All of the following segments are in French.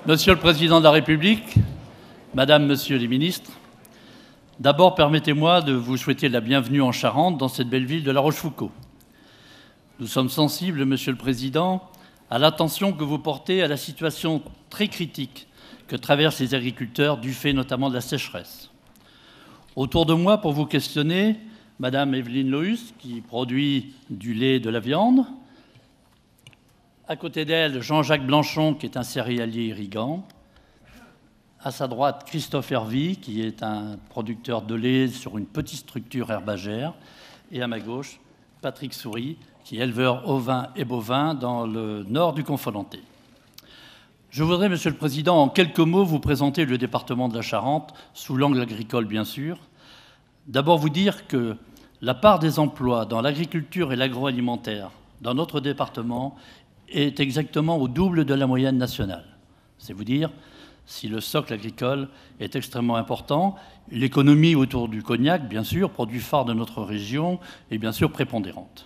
Monsieur le Président de la République, Madame, Monsieur les ministres, d'abord permettez-moi de vous souhaiter la bienvenue en Charente, dans cette belle ville de La Rochefoucauld. Nous sommes sensibles, Monsieur le Président, à l'attention que vous portez à la situation très critique que traversent les agriculteurs, du fait notamment de la sécheresse. Autour de moi, pour vous questionner, Madame Evelyne Lohusse, qui produit du lait et de la viande. À côté d'elle, Jean-Jacques Blanchon, qui est un céréalier irrigant. À sa droite, Christophe Hervy, qui est un producteur de lait sur une petite structure herbagère. Et à ma gauche, Patrick Souris, qui est éleveur ovin et bovin dans le nord du Confolenté. Je voudrais, Monsieur le Président, en quelques mots, vous présenter le département de la Charente, sous l'angle agricole, bien sûr. D'abord, vous dire que la part des emplois dans l'agriculture et l'agroalimentaire dans notre département est exactement au double de la moyenne nationale. C'est vous dire si le socle agricole est extrêmement important. L'économie autour du cognac, bien sûr, produit phare de notre région, est bien sûr prépondérante.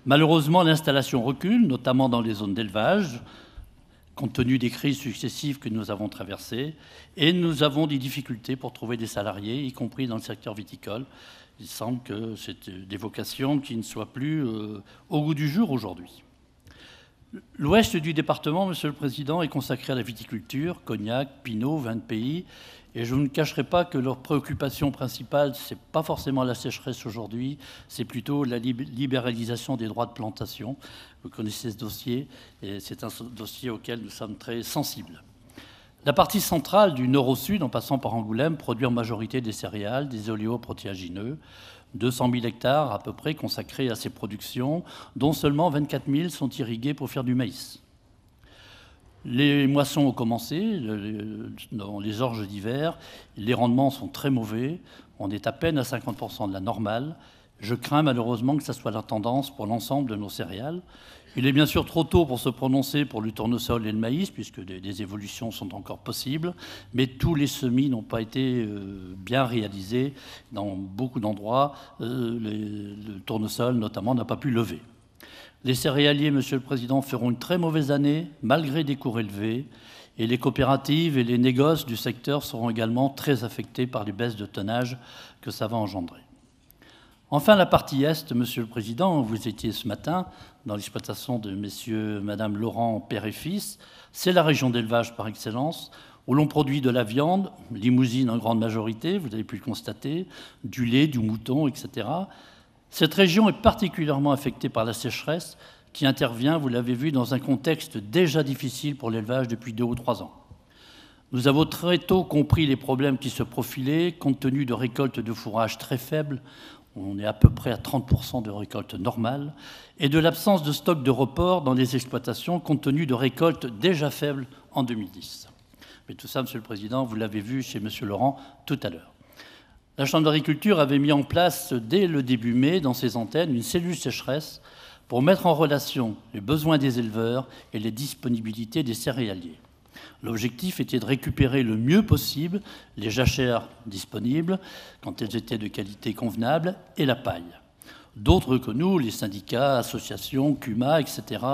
Malheureusement, l'installation recule, notamment dans les zones d'élevage, compte tenu des crises successives que nous avons traversées, et nous avons des difficultés pour trouver des salariés, y compris dans le secteur viticole. Il semble que c'est des vocations qui ne soient plus au goût du jour aujourd'hui. L'ouest du département, Monsieur le Président, est consacré à la viticulture, cognac, pinot, vin de pays. Et je ne cacherai pas que leur préoccupation principale, ce n'est pas forcément la sécheresse aujourd'hui, c'est plutôt la libéralisation des droits de plantation. Vous connaissez ce dossier, et c'est un dossier auquel nous sommes très sensibles. La partie centrale du nord au sud, en passant par Angoulême, produit en majorité des céréales, des oléoprotéagineux. 200 000 hectares à peu près consacrés à ces productions, dont seulement 24 000 sont irrigués pour faire du maïs. Les moissons ont commencé, dans les orges d'hiver, les rendements sont très mauvais, on est à peine à 50% de la normale. Je crains malheureusement que ça soit la tendance pour l'ensemble de nos céréales. Il est bien sûr trop tôt pour se prononcer pour le tournesol et le maïs, puisque des évolutions sont encore possibles, mais tous les semis n'ont pas été bien réalisés. Dans beaucoup d'endroits, le tournesol, notamment, n'a pas pu lever. Les céréaliers, Monsieur le Président, feront une très mauvaise année, malgré des cours élevés, et les coopératives et les négoces du secteur seront également très affectés par les baisses de tonnage que ça va engendrer. Enfin, la partie Est, Monsieur le Président, vous étiez ce matin dans l'exploitation de messieurs, Madame Laurent, père et fils. C'est la région d'élevage par excellence, où l'on produit de la viande, limousine en grande majorité, vous avez pu le constater, du lait, du mouton, etc. Cette région est particulièrement affectée par la sécheresse qui intervient, vous l'avez vu, dans un contexte déjà difficile pour l'élevage depuis 2 ou 3 ans. Nous avons très tôt compris les problèmes qui se profilaient, compte tenu de récoltes de fourrage très faibles. On est à peu près à 30% de récolte normale, et de l'absence de stock de report dans les exploitations, compte tenu de récoltes déjà faibles en 2010. Mais tout ça, Monsieur le Président, vous l'avez vu chez Monsieur Laurent tout à l'heure. La Chambre d'agriculture avait mis en place, dès le début mai, dans ses antennes, une cellule sécheresse pour mettre en relation les besoins des éleveurs et les disponibilités des céréaliers. L'objectif était de récupérer le mieux possible les jachères disponibles, quand elles étaient de qualité convenable, et la paille. D'autres que nous, les syndicats, associations, CUMA, etc.,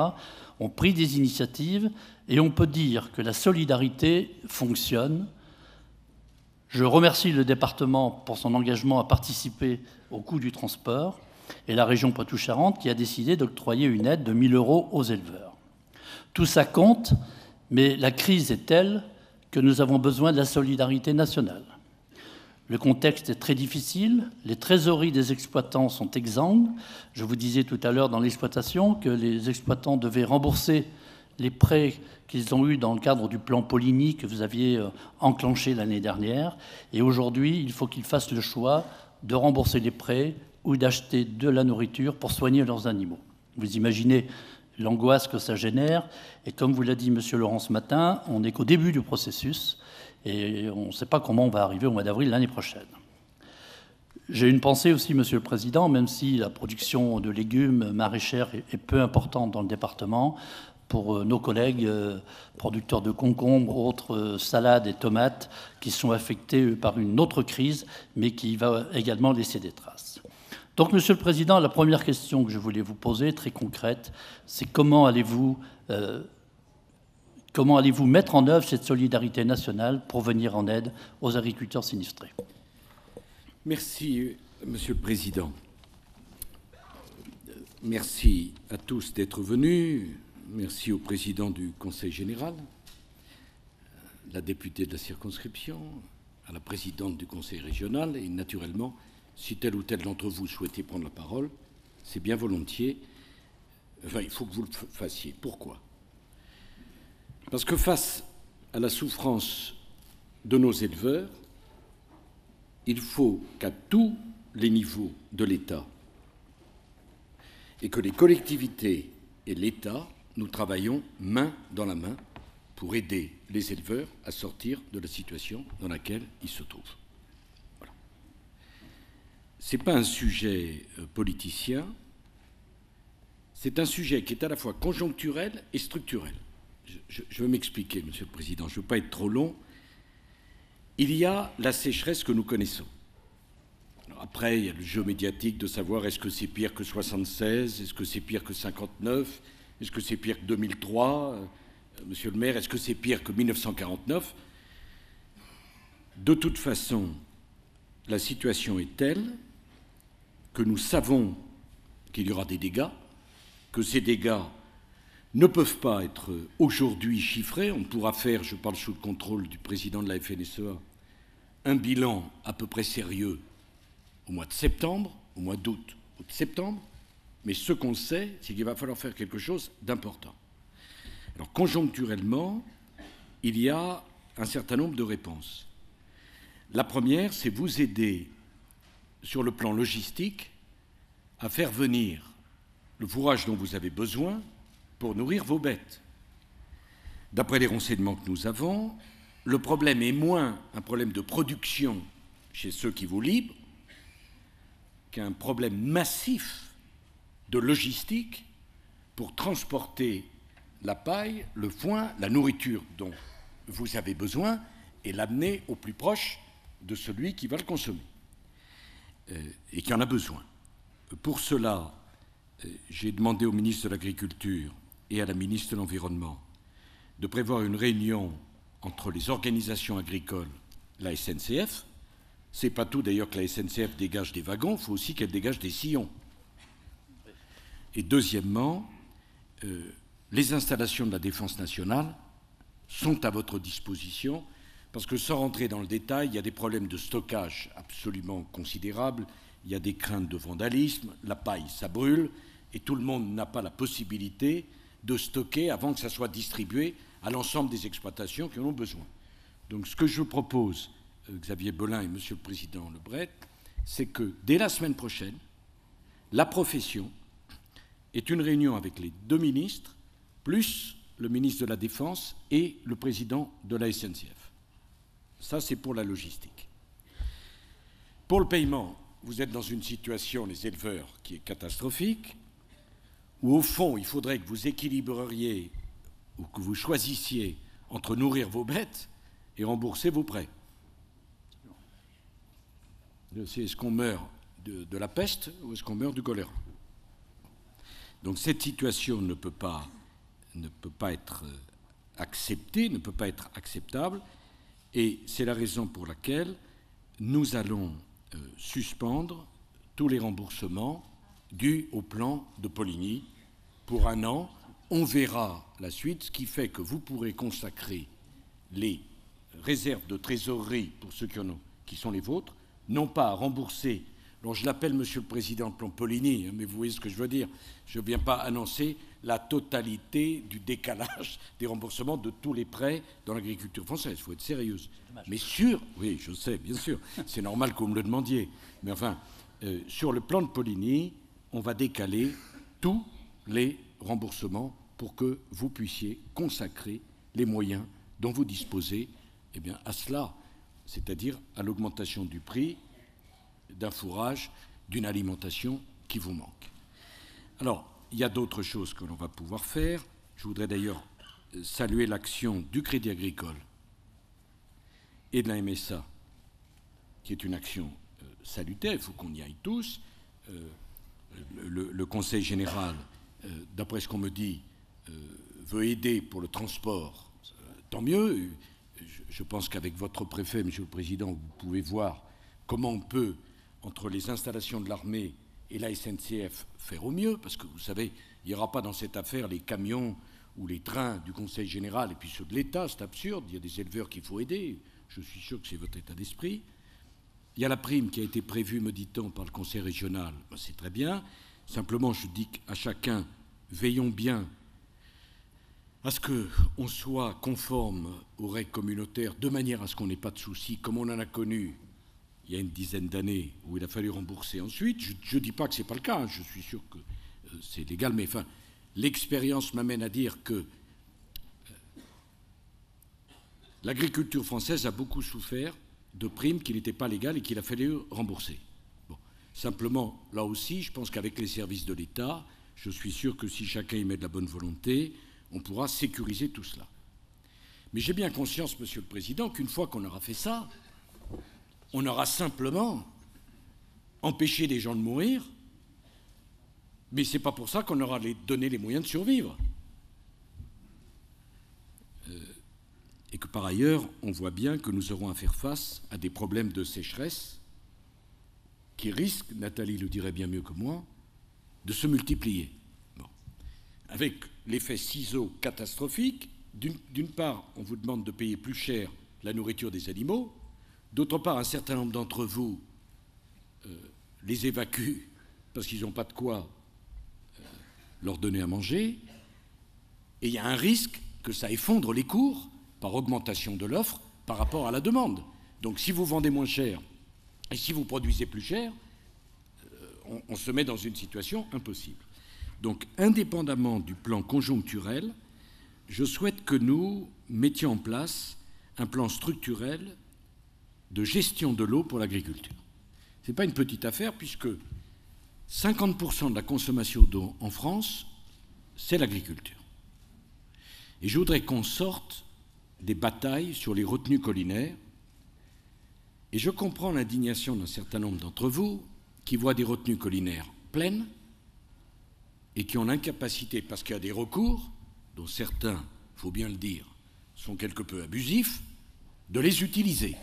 ont pris des initiatives, et on peut dire que la solidarité fonctionne. Je remercie le département pour son engagement à participer au coût du transport, et la région Poitou-Charentes qui a décidé d'octroyer une aide de 1 000 € aux éleveurs. Tout ça compte. Mais la crise est telle que nous avons besoin de la solidarité nationale. Le contexte est très difficile, les trésoreries des exploitants sont exsangues. Je vous disais tout à l'heure dans l'exploitation que les exploitants devaient rembourser les prêts qu'ils ont eus dans le cadre du plan Poligny que vous aviez enclenché l'année dernière. Et aujourd'hui, il faut qu'ils fassent le choix de rembourser les prêts ou d'acheter de la nourriture pour soigner leurs animaux. Vous imaginez l'angoisse que ça génère. Et comme vous l'a dit M. Laurent ce matin, on n'est qu'au début du processus et on ne sait pas comment on va arriver au mois d'avril l'année prochaine. J'ai une pensée aussi, Monsieur le Président, même si la production de légumes maraîchères est peu importante dans le département, pour nos collègues producteurs de concombres, autres salades et tomates, qui sont affectés par une autre crise, mais qui va également laisser des traces. Donc, Monsieur le Président, la première question que je voulais vous poser, très concrète, c'est comment allez-vous Comment allez-vous mettre en œuvre cette solidarité nationale pour venir en aide aux agriculteurs sinistrés? Merci, Monsieur le Président. Merci à tous d'être venus. Merci au Président du Conseil général, la députée de la circonscription, à la présidente du Conseil régional et naturellement, si tel ou tel d'entre vous souhaitez prendre la parole, c'est bien volontiers. Enfin, il faut que vous le fassiez. Pourquoi? Parce que face à la souffrance de nos éleveurs, il faut qu'à tous les niveaux de l'État et que les collectivités et l'État, nous travaillons main dans la main pour aider les éleveurs à sortir de la situation dans laquelle ils se trouvent. Voilà. Ce n'est pas un sujet politicien, c'est un sujet qui est à la fois conjoncturel et structurel. Je veux m'expliquer, Monsieur le Président, je ne veux pas être trop long. Il y a la sécheresse que nous connaissons. Alors après, il y a le jeu médiatique de savoir est-ce que c'est pire que 76, est-ce que c'est pire que 59, est-ce que c'est pire que 2003, Monsieur le maire, est-ce que c'est pire que 1949? De toute façon, la situation est telle que nous savons qu'il y aura des dégâts, que ces dégâts ne peuvent pas être aujourd'hui chiffrés. On pourra faire, je parle sous le contrôle du président de la FNSEA, un bilan à peu près sérieux au mois de septembre, au mois d'août ou de septembre, mais ce qu'on sait, c'est qu'il va falloir faire quelque chose d'important. Alors, conjoncturellement, il y a un certain nombre de réponses. La première, c'est vous aider sur le plan logistique à faire venir le fourrage dont vous avez besoin pour nourrir vos bêtes. D'après les renseignements que nous avons, le problème est moins un problème de production chez ceux qui vous livrent qu'un problème massif de logistique pour transporter la paille, le foin, la nourriture dont vous avez besoin et l'amener au plus proche de celui qui va le consommer et qui en a besoin. Pour cela, j'ai demandé au ministre de l'Agriculture et à la ministre de l'Environnement de prévoir une réunion entre les organisations agricoles, la SNCF. C'est pas tout d'ailleurs que la SNCF dégage des wagons, il faut aussi qu'elle dégage des sillons. Et deuxièmement, les installations de la Défense nationale sont à votre disposition, parce que sans rentrer dans le détail, il y a des problèmes de stockage absolument considérables, il y a des craintes de vandalisme, la paille, ça brûle, et tout le monde n'a pas la possibilité de stocker avant que ça soit distribué à l'ensemble des exploitations qui en ont besoin. Donc ce que je propose, Xavier Belin et Monsieur le Président Lebret, c'est que dès la semaine prochaine, la profession ait une réunion avec les deux ministres, plus le ministre de la Défense et le président de la SNCF. Ça, c'est pour la logistique. Pour le paiement, vous êtes dans une situation, les éleveurs, qui est catastrophique, où au fond, il faudrait que vous équilibreriez ou que vous choisissiez entre nourrir vos bêtes et rembourser vos prêts. Est-ce qu'on meurt de la peste ou est-ce qu'on meurt du choléra? Donc cette situation ne peut pas être acceptée, ne peut pas être acceptable, et c'est la raison pour laquelle nous allons suspendre tous les remboursements dus au plan de Poligny pour un an. On verra la suite, ce qui fait que vous pourrez consacrer les réserves de trésorerie pour ceux qui sont les vôtres, non pas à rembourser. Alors je l'appelle, Monsieur le Président, le plan Poligny, mais vous voyez ce que je veux dire. Je ne viens pas annoncer la totalité du décalage des remboursements de tous les prêts dans l'agriculture française. Il faut être sérieuse. Mais oui, je sais, bien sûr, c'est normal que vous me le demandiez. Mais enfin, sur le plan de Poligny, on va décaler tous les remboursements pour que vous puissiez consacrer les moyens dont vous disposez à cela, c'est-à-dire à l'augmentation du prix d'un fourrage, d'une alimentation qui vous manque. Alors, il y a d'autres choses que l'on va pouvoir faire. Je voudrais d'ailleurs saluer l'action du Crédit Agricole et de la MSA, qui est une action salutaire, il faut qu'on y aille tous. Le Conseil général, d'après ce qu'on me dit, veut aider pour le transport tant mieux. Je pense qu'avec votre préfet, Monsieur le Président, vous pouvez voir comment on peut, entre les installations de l'armée et la SNCF, faire au mieux, parce que vous savez, il n'y aura pas dans cette affaire les camions ou les trains du Conseil général et puis ceux de l'État, c'est absurde, il y a des éleveurs qu'il faut aider, je suis sûr que c'est votre état d'esprit. Il y a la prime qui a été prévue, me dit-on, par le Conseil régional, ben, c'est très bien. Simplement, je dis à chacun, veillons bien à ce qu'on soit conforme aux règles communautaires, de manière à ce qu'on n'ait pas de soucis, comme on en a connu il y a une dizaine d'années, où il a fallu rembourser ensuite. Je ne dis pas que ce n'est pas le cas, je suis sûr que c'est légal, mais enfin, l'expérience m'amène à dire que l'agriculture française a beaucoup souffert de primes qui n'étaient pas légales et qu'il a fallu rembourser. Bon. Simplement, là aussi, je pense qu'avec les services de l'État, je suis sûr que si chacun y met de la bonne volonté, on pourra sécuriser tout cela. Mais j'ai bien conscience, Monsieur le Président, qu'une fois qu'on aura fait ça, on aura simplement empêché des gens de mourir, mais ce n'est pas pour ça qu'on aura donné les moyens de survivre. Et que par ailleurs, on voit bien que nous aurons à faire face à des problèmes de sécheresse qui risquent, Nathalie le dirait bien mieux que moi, de se multiplier. Bon. Avec l'effet ciseau catastrophique, d'une part, on vous demande de payer plus cher la nourriture des animaux, d'autre part, un certain nombre d'entre vous les évacuent parce qu'ils n'ont pas de quoi leur donner à manger, et il y a un risque que ça effondre les cours par augmentation de l'offre par rapport à la demande. Donc si vous vendez moins cher et si vous produisez plus cher, on se met dans une situation impossible. Donc indépendamment du plan conjoncturel, je souhaite que nous mettions en place un plan structurel de gestion de l'eau pour l'agriculture. Ce n'est pas une petite affaire puisque 50% de la consommation d'eau en France, c'est l'agriculture. Et je voudrais qu'on sorte des batailles sur les retenues collinaires. Et je comprends l'indignation d'un certain nombre d'entre vous qui voient des retenues collinaires pleines et qui ont l'incapacité, parce qu'il y a des recours, dont certains, il faut bien le dire, sont quelque peu abusifs, de les utiliser.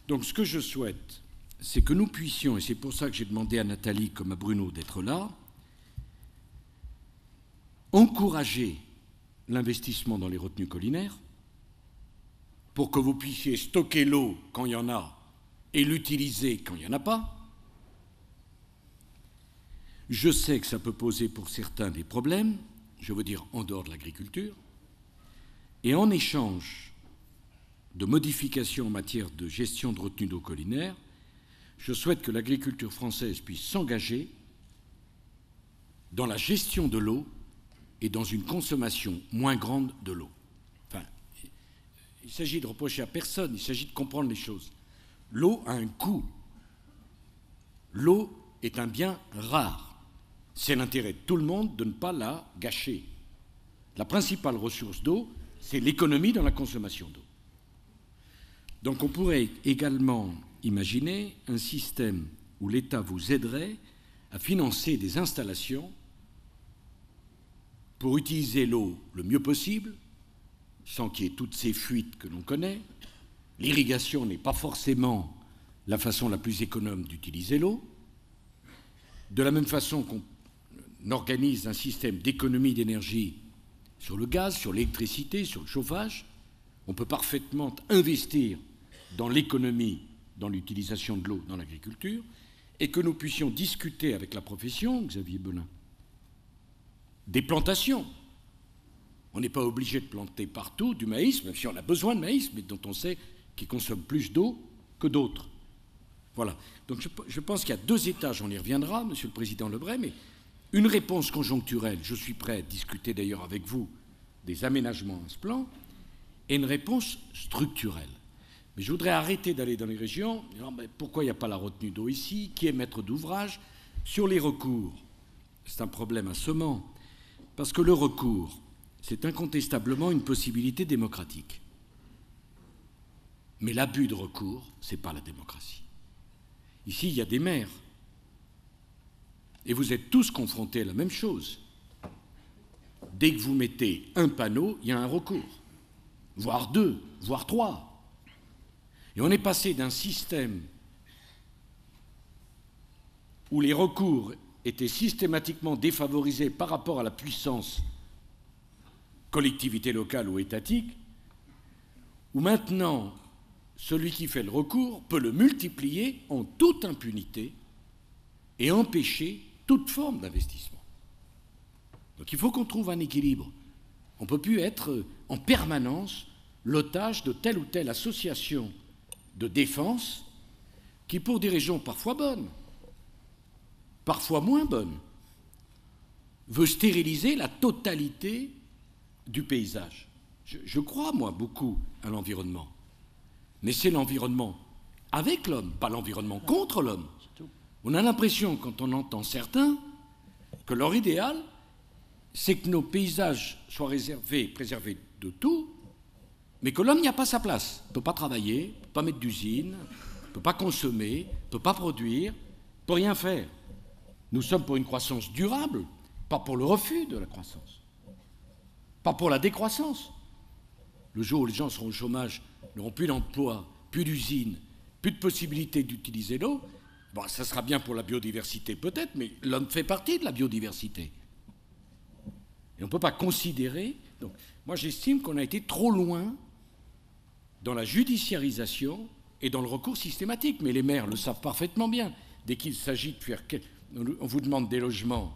Donc ce que je souhaite, c'est que nous puissions, et c'est pour ça que j'ai demandé à Nathalie comme à Bruno d'être là, encourager l'investissement dans les retenues collinaires pour que vous puissiez stocker l'eau quand il y en a et l'utiliser quand il n'y en a pas. Je sais que ça peut poser pour certains des problèmes, je veux dire en dehors de l'agriculture, et en échange de modifications en matière de gestion de retenue d'eau collinaire, je souhaite que l'agriculture française puisse s'engager dans la gestion de l'eau et dans une consommation moins grande de l'eau. Enfin, il s'agit de reprocher à personne, il s'agit de comprendre les choses. L'eau a un coût. L'eau est un bien rare. C'est l'intérêt de tout le monde de ne pas la gâcher. La principale ressource d'eau, c'est l'économie dans la consommation d'eau. Donc on pourrait également imaginer un système où l'État vous aiderait à financer des installations pour utiliser l'eau le mieux possible, sans qu'il y ait toutes ces fuites que l'on connaît. L'irrigation n'est pas forcément la façon la plus économe d'utiliser l'eau. De la même façon qu'on organise un système d'économie d'énergie sur le gaz, sur l'électricité, sur le chauffage, on peut parfaitement investir dans l'économie, dans l'utilisation de l'eau dans l'agriculture, et que nous puissions discuter avec la profession, Xavier Belin, des plantations. On n'est pas obligé de planter partout du maïs, même si on a besoin de maïs, mais dont on sait qu'il consomme plus d'eau que d'autres. Voilà. Donc je pense qu'il y a deux étages, on y reviendra, Monsieur le Président Lebret, mais une réponse conjoncturelle, je suis prêt à discuter d'ailleurs avec vous des aménagements à ce plan, et une réponse structurelle. Mais je voudrais arrêter d'aller dans les régions, disant, mais pourquoi il n'y a pas la retenue d'eau ici? Qui est maître d'ouvrage? Sur les recours, c'est un problème assommant, parce que le recours, c'est incontestablement une possibilité démocratique. Mais l'abus de recours, ce n'est pas la démocratie. Ici, il y a des maires. Et vous êtes tous confrontés à la même chose. Dès que vous mettez un panneau, il y a un recours. voire 2, voire 3. Et on est passé d'un système où les recours étaient systématiquement défavorisés par rapport à la puissance collectivité locale ou étatique, où maintenant, celui qui fait le recours peut le multiplier en toute impunité et empêcher toute forme d'investissement. Donc il faut qu'on trouve un équilibre. On ne peut plus être en permanence l'otage de telle ou telle association de défense qui, pour des raisons parfois bonnes, parfois moins bonnes, veut stériliser la totalité du paysage. Je crois, moi, beaucoup à l'environnement. Mais c'est l'environnement avec l'homme, pas l'environnement contre l'homme. On a l'impression, quand on entend certains, que leur idéal, c'est que nos paysages soient préservés de tout, mais que l'homme n'y a pas sa place. Il ne peut pas travailler, il ne peut pas mettre d'usine, il ne peut pas consommer, il ne peut pas produire, il ne peut rien faire. Nous sommes pour une croissance durable, pas pour le refus de la croissance, pas pour la décroissance. Le jour où les gens seront au chômage, n'auront plus d'emploi, plus d'usines, plus de possibilités d'utiliser l'eau, bon, ça sera bien pour la biodiversité peut-être, mais l'homme fait partie de la biodiversité. Et on ne peut pas considérer... Donc, moi, j'estime qu'on a été trop loin dans la judiciarisation et dans le recours systématique. Mais les maires le savent parfaitement bien. Dès qu'il s'agit de faire... On vous demande des logements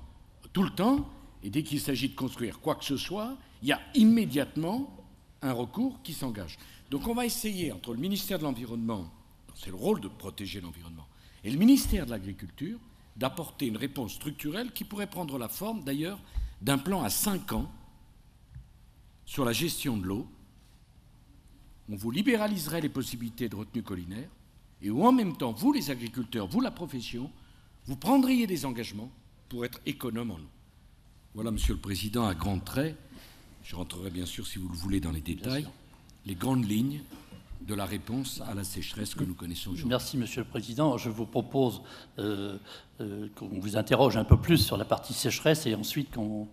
tout le temps, et dès qu'il s'agit de construire quoi que ce soit, il y a immédiatement un recours qui s'engage. Donc on va essayer, entre le ministère de l'Environnement, c'est le rôle de protéger l'environnement, et le ministère de l'Agriculture, d'apporter une réponse structurelle qui pourrait prendre la forme, d'ailleurs, d'un plan à 5 ans sur la gestion de l'eau. On vous libéraliserait les possibilités de retenue collinaire, et où en même temps, vous les agriculteurs, vous la profession, vous prendriez des engagements pour être économe en eau. Voilà, Monsieur le Président, à grands traits, je rentrerai bien sûr, si vous le voulez, dans les détails, les grandes lignes de la réponse à la sécheresse que nous connaissons aujourd'hui. Merci, Monsieur le Président. Je vous propose qu'on vous interroge un peu plus sur la partie sécheresse et ensuite qu'on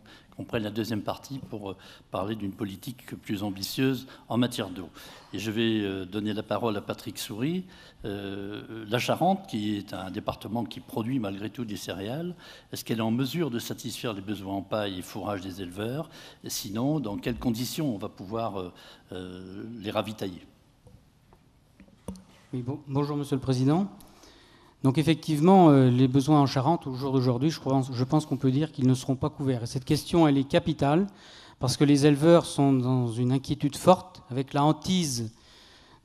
prenne la deuxième partie pour parler d'une politique plus ambitieuse en matière d'eau. Et je vais donner la parole à Patrick Soury. La Charente, qui est un département qui produit malgré tout des céréales, est-ce qu'elle est en mesure de satisfaire les besoins en paille et fourrage des éleveurs? Et sinon, dans quelles conditions on va pouvoir les ravitailler? Oui, bonjour Monsieur le Président. Donc effectivement, les besoins en Charente au jour d'aujourd'hui, je pense qu'on peut dire qu'ils ne seront pas couverts. Et cette question, elle est capitale parce que les éleveurs sont dans une inquiétude forte avec la hantise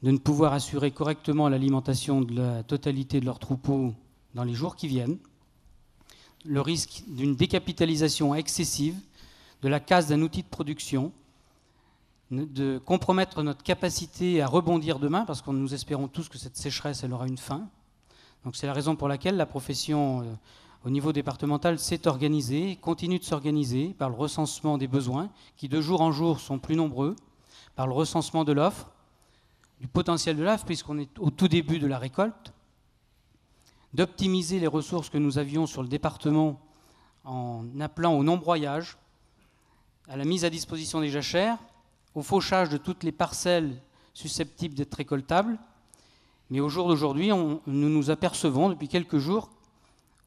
de ne pouvoir assurer correctement l'alimentation de la totalité de leurs troupeaux dans les jours qui viennent. Le risque d'une décapitalisation excessive, de la casse d'un outil de production, de compromettre notre capacité à rebondir demain, parce que nous espérons tous que cette sécheresse, elle aura une fin. Donc c'est la raison pour laquelle la profession, au niveau départemental, s'est organisée, continue de s'organiser par le recensement des besoins, qui de jour en jour sont plus nombreux, par le recensement de l'offre, du potentiel de l'offre, puisqu'on est au tout début de la récolte, d'optimiser les ressources que nous avions sur le département en appelant au non-broyage, à la mise à disposition des jachères, au fauchage de toutes les parcelles susceptibles d'être récoltables. Mais au jour d'aujourd'hui, nous nous apercevons depuis quelques jours,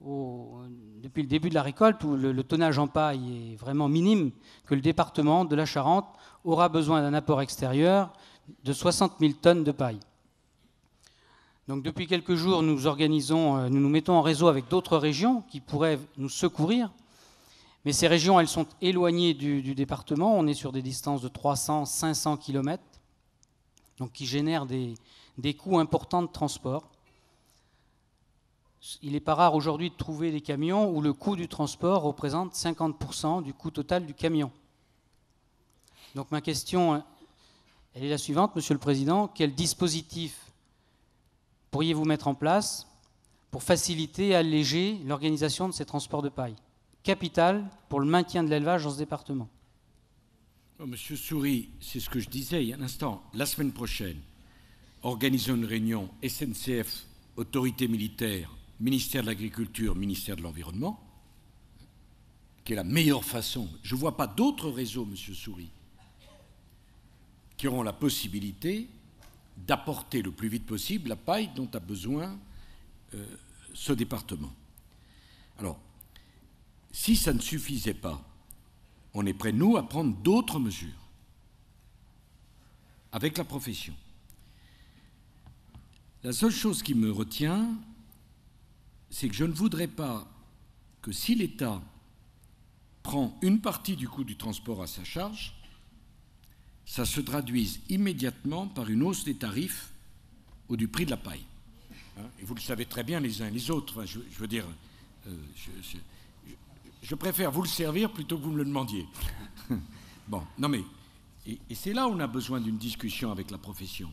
depuis le début de la récolte, où le tonnage en paille est vraiment minime, que le département de la Charente aura besoin d'un apport extérieur de 60 000 tonnes de paille. Donc depuis quelques jours, nous nous mettons en réseau avec d'autres régions qui pourraient nous secourir. Mais ces régions, elles sont éloignées du département. On est sur des distances de 300-500 km, donc qui génèrent des coûts importants de transport. Il n'est pas rare aujourd'hui de trouver des camions où le coût du transport représente 50% du coût total du camion. Donc ma question, elle est la suivante, Monsieur le Président. Quel dispositif pourriez-vous mettre en place pour faciliter et alléger l'organisation de ces transports de paille, capital pour le maintien de l'élevage dans ce département? Monsieur Soury, c'est ce que je disais il y a un instant. La semaine prochaine, organisons une réunion SNCF, autorité militaire, ministère de l'Agriculture, ministère de l'Environnement, qui est la meilleure façon. Je ne vois pas d'autres réseaux, Monsieur Soury, qui auront la possibilité d'apporter le plus vite possible la paille dont a besoin ce département. Alors, si ça ne suffisait pas, on est prêt, nous, à prendre d'autres mesures avec la profession. La seule chose qui me retient, c'est que je ne voudrais pas que si l'État prend une partie du coût du transport à sa charge, ça se traduise immédiatement par une hausse des tarifs ou du prix de la paille. Et vous le savez très bien les uns et les autres. Enfin, je veux dire, je préfère vous le servir plutôt que vous me le demandiez. Bon, non mais, et c'est là où on a besoin d'une discussion avec la profession.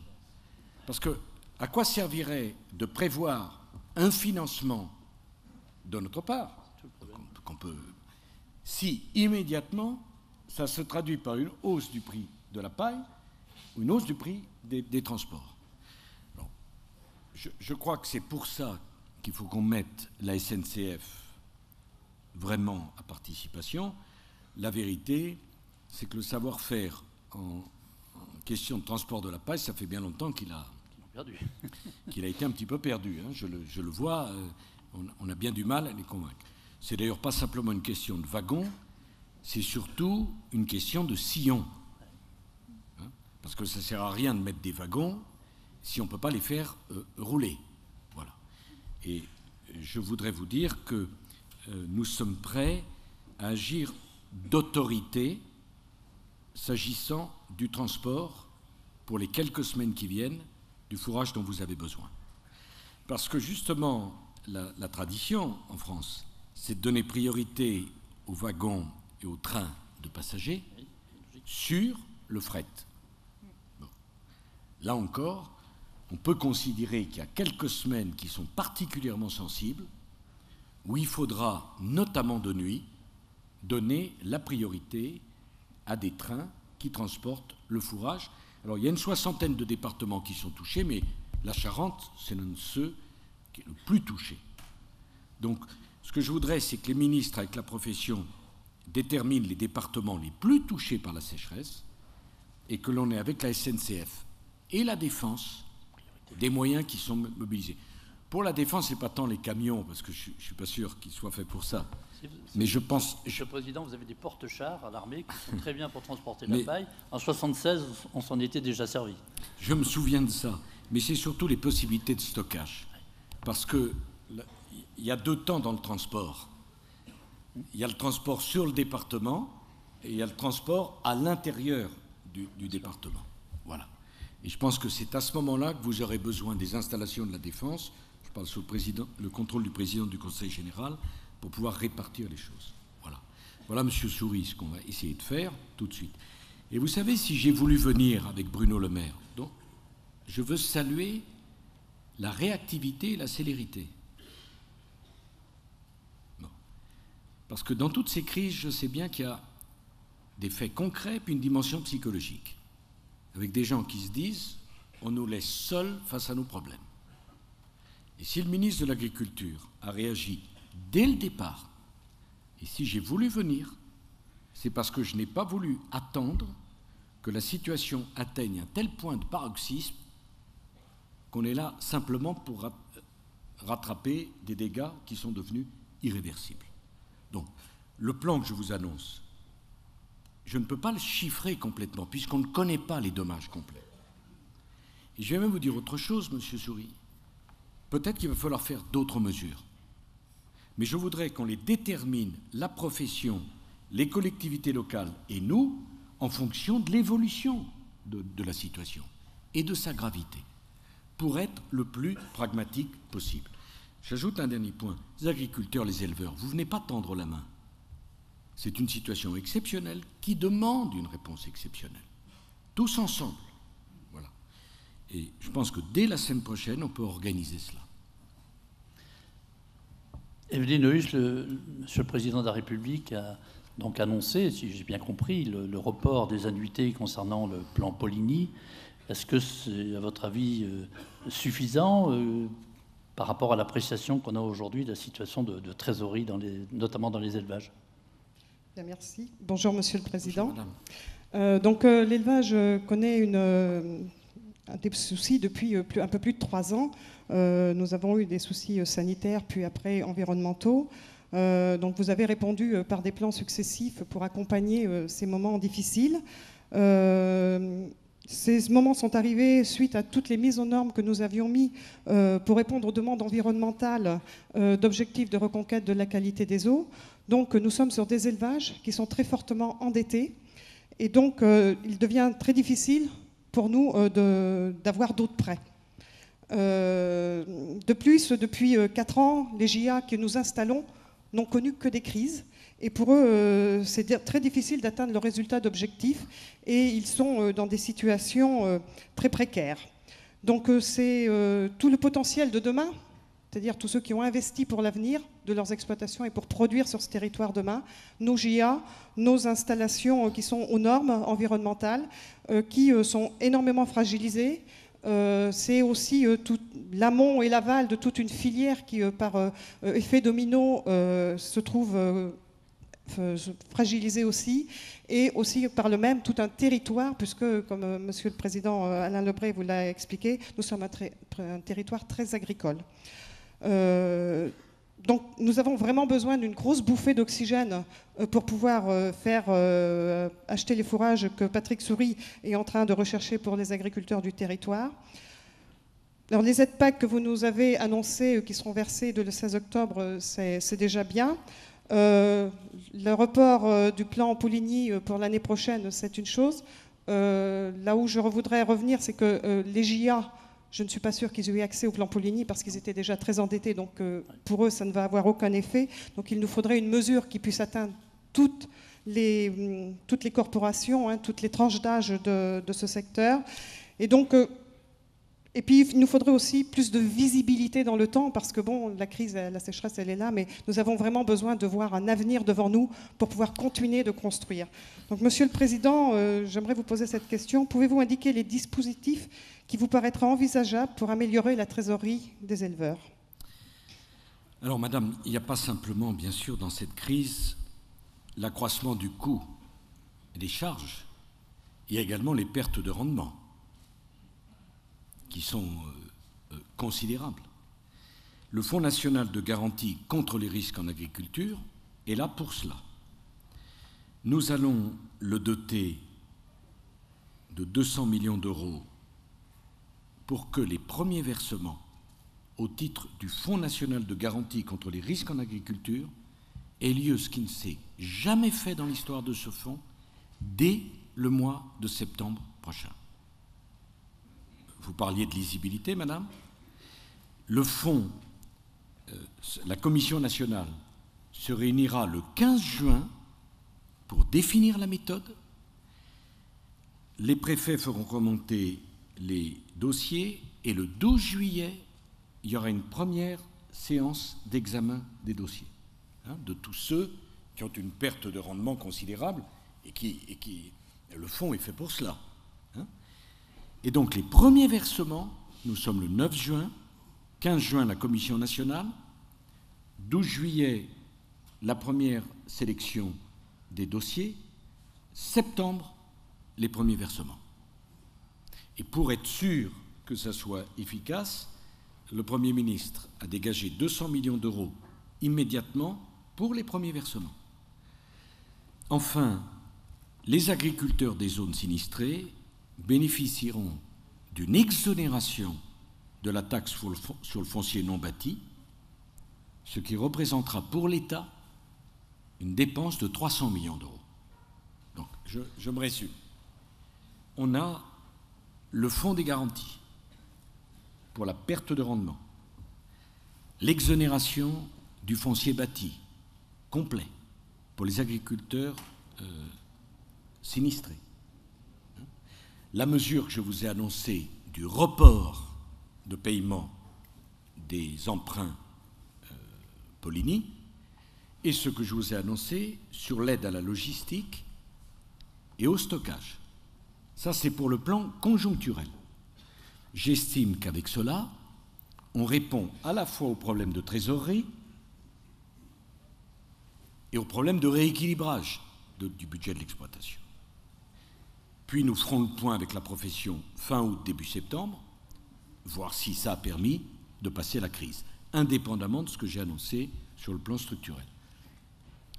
Parce que, à quoi servirait de prévoir un financement de notre part, qu'on peut, si immédiatement ça se traduit par une hausse du prix de la paille ou une hausse du prix des transports. Alors, je crois que c'est pour ça qu'il faut qu'on mette la SNCF vraiment à participation. La vérité, c'est que le savoir-faire en question de transport de la paille, ça fait bien longtemps qu'il a été un petit peu perdu. Hein. Je le vois, on a bien du mal à les convaincre. C'est d'ailleurs pas simplement une question de wagons, c'est surtout une question de sillons. Hein, parce que ça ne sert à rien de mettre des wagons si on ne peut pas les faire rouler. Voilà. Et je voudrais vous dire que nous sommes prêts à agir d'autorité s'agissant du transport pour les quelques semaines qui viennent du fourrage dont vous avez besoin. Parce que justement, la tradition en France, c'est de donner priorité aux wagons et aux trains de passagers sur le fret. Bon. Là encore, on peut considérer qu'il y a quelques semaines qui sont particulièrement sensibles, où il faudra, notamment de nuit, donner la priorité à des trains qui transportent le fourrage. Alors, il y a une 60aine de départements qui sont touchés, mais la Charente, c'est l'un de ceux qui est le plus touché. Donc, ce que je voudrais, c'est que les ministres, avec la profession, déterminent les départements les plus touchés par la sécheresse et que l'on ait, avec la SNCF et la Défense, des moyens qui sont mobilisés. Pour la Défense, ce n'est pas tant les camions, parce que je ne suis pas sûr qu'ils soient faits pour ça. Mais je pense... Monsieur le Président, vous avez des porte-chars à l'armée qui sont très bien pour transporter la paille. En 1976, on s'en était déjà servi. Je me souviens de ça. Mais c'est surtout les possibilités de stockage. Parce qu'il y a deux temps dans le transport. Il y a le transport sur le département et il y a le transport à l'intérieur du département. Voilà. Et je pense que c'est à ce moment-là que vous aurez besoin des installations de la Défense, je parle sous le contrôle du président du Conseil général, pour pouvoir répartir les choses. Voilà. Voilà, Monsieur Souris, ce qu'on va essayer de faire tout de suite. Et vous savez, si j'ai voulu venir avec Bruno Le Maire, donc, je veux saluer la réactivité et la célérité. Bon. Parce que dans toutes ces crises, je sais bien qu'il y a des faits concrets puis une dimension psychologique, avec des gens qui se disent « on nous laisse seuls face à nos problèmes ». Et si le ministre de l'Agriculture a réagi dès le départ, et si j'ai voulu venir, c'est parce que je n'ai pas voulu attendre que la situation atteigne un tel point de paroxysme qu'on est là simplement pour rattraper des dégâts qui sont devenus irréversibles. Donc, le plan que je vous annonce, je ne peux pas le chiffrer complètement, puisqu'on ne connaît pas les dommages complets. Et je vais même vous dire autre chose, Monsieur Souris. Peut-être qu'il va falloir faire d'autres mesures. Mais je voudrais qu'on les détermine, la profession, les collectivités locales et nous, en fonction de l'évolution de la situation et de sa gravité, pour être le plus pragmatique possible. J'ajoute un dernier point. Les agriculteurs, les éleveurs, vous ne venez pas tendre la main. C'est une situation exceptionnelle qui demande une réponse exceptionnelle. Tous ensemble. Voilà. Et je pense que dès la semaine prochaine, on peut organiser cela. Evelyne Huche, Monsieur le Président de la République a donc annoncé, si j'ai bien compris, le report des annuités concernant le plan Poligny. Est-ce que c'est, à votre avis, suffisant par rapport à l'appréciation qu'on a aujourd'hui de la situation de trésorerie, notamment dans les élevages ? Bien, merci. Bonjour, Monsieur le Président. Bonjour, L'élevage connaît des soucis depuis un peu plus de 3 ans. Nous avons eu des soucis sanitaires, puis après environnementaux. Vous avez répondu par des plans successifs pour accompagner ces moments difficiles. Ces moments sont arrivés suite à toutes les mises aux normes que nous avions mis pour répondre aux demandes environnementales d'objectifs de reconquête de la qualité des eaux. Donc nous sommes sur des élevages qui sont très fortement endettés. Et donc il devient très difficile pour nous d'avoir d'autres prêts. De plus, depuis 4 ans, les JA que nous installons n'ont connu que des crises. Et pour eux, c'est très difficile d'atteindre le résultat d'objectifs. Et ils sont dans des situations très précaires. Donc c'est tout le potentiel de demain, c'est-à-dire tous ceux qui ont investi pour l'avenir de leurs exploitations et pour produire sur ce territoire demain, nos JA, nos installations qui sont aux normes environnementales, qui sont énormément fragilisées. C'est aussi tout l'amont et l'aval de toute une filière qui, par effet domino, se trouve fragilisée aussi, et aussi par le même tout un territoire, puisque, comme Monsieur le Président Alain Lebret vous l'a expliqué, nous sommes un territoire très agricole. Donc nous avons vraiment besoin d'une grosse bouffée d'oxygène pour pouvoir faire acheter les fourrages que Patrick Souris est en train de rechercher pour les agriculteurs du territoire. Alors les aides PAC que vous nous avez annoncées, qui seront versées le 16 octobre, c'est déjà bien. Le report du plan Pouligny pour l'année prochaine, c'est une chose. Là où je voudrais revenir, c'est que les JA, je ne suis pas sûre qu'ils aient eu accès au plan Pouligny parce qu'ils étaient déjà très endettés, donc pour eux, ça ne va avoir aucun effet. Donc il nous faudrait une mesure qui puisse atteindre toutes les corporations, hein, toutes les tranches d'âge de ce secteur. Et donc, et puis il nous faudrait aussi plus de visibilité dans le temps, parce que bon, la crise, la sécheresse, elle est là, mais nous avons vraiment besoin de voir un avenir devant nous pour pouvoir continuer de construire. Donc Monsieur le Président, j'aimerais vous poser cette question. Pouvez-vous indiquer les dispositifs qui vous paraîtraient envisageables pour améliorer la trésorerie des éleveurs? Alors Madame, il n'y a pas simplement, bien sûr, dans cette crise, l'accroissement du coût et des charges. Il y a également les pertes de rendement qui sont considérables. Le Fonds national de garantie contre les risques en agriculture est là pour cela. Nous allons le doter de 200 millions d'euros pour que les premiers versements au titre du Fonds national de garantie contre les risques en agriculture aient lieu, ce qui ne s'est jamais fait dans l'histoire de ce fonds, dès le mois de septembre prochain. Vous parliez de lisibilité, Madame. Le fonds, la Commission nationale se réunira le 15 juin pour définir la méthode. Les préfets feront remonter les dossiers et le 12 juillet, il y aura une première séance d'examen des dossiers, hein, de tous ceux qui ont une perte de rendement considérable et qui le fonds est fait pour cela. Hein. Et donc les premiers versements, nous sommes le 9 juin, 15 juin la Commission nationale, 12 juillet la première sélection des dossiers, septembre les premiers versements. Et pour être sûr que ça soit efficace, le Premier ministre a dégagé 200 millions d'euros immédiatement pour les premiers versements. Enfin, les agriculteurs des zones sinistrées bénéficieront d'une exonération de la taxe sur le foncier non bâti, ce qui représentera pour l'État une dépense de 300 millions d'euros. Donc, je me résume. On a le fonds des garanties pour la perte de rendement, l'exonération du foncier bâti complet pour les agriculteurs sinistrés, la mesure que je vous ai annoncée du report de paiement des emprunts Pouligny et ce que je vous ai annoncé sur l'aide à la logistique et au stockage. Ça, c'est pour le plan conjoncturel. J'estime qu'avec cela, on répond à la fois aux problèmes de trésorerie et aux problèmes de rééquilibrage du budget de l'exploitation. Puis nous ferons le point avec la profession fin août, début septembre, voir si ça a permis de passer la crise, indépendamment de ce que j'ai annoncé sur le plan structurel.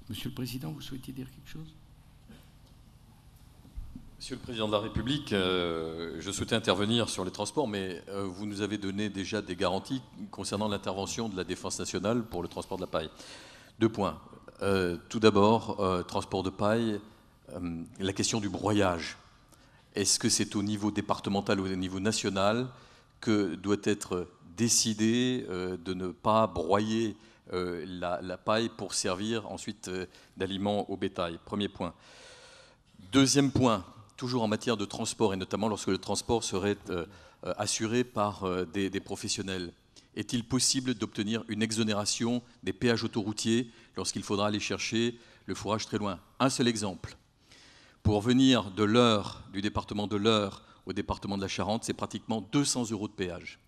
Monsieur le Président, vous souhaitiez dire quelque chose ? Monsieur le Président de la République, je souhaitais intervenir sur les transports, mais vous nous avez donné déjà des garanties concernant l'intervention de la Défense nationale pour le transport de la paille. 2 points. Tout d'abord, transport de paille, la question du broyage. Est-ce que c'est au niveau départemental ou au niveau national que doit être décidé de ne pas broyer la paille pour servir ensuite d'aliments au bétail? Premier point. Deuxième point, toujours en matière de transport, et notamment lorsque le transport serait assuré par des professionnels. Est-il possible d'obtenir une exonération des péages autoroutiers lorsqu'il faudra aller chercher le fourrage très loin? Un seul exemple. Pour venir de l'Eure, du département de l'Eure au département de la Charente, c'est pratiquement 200 € de péage.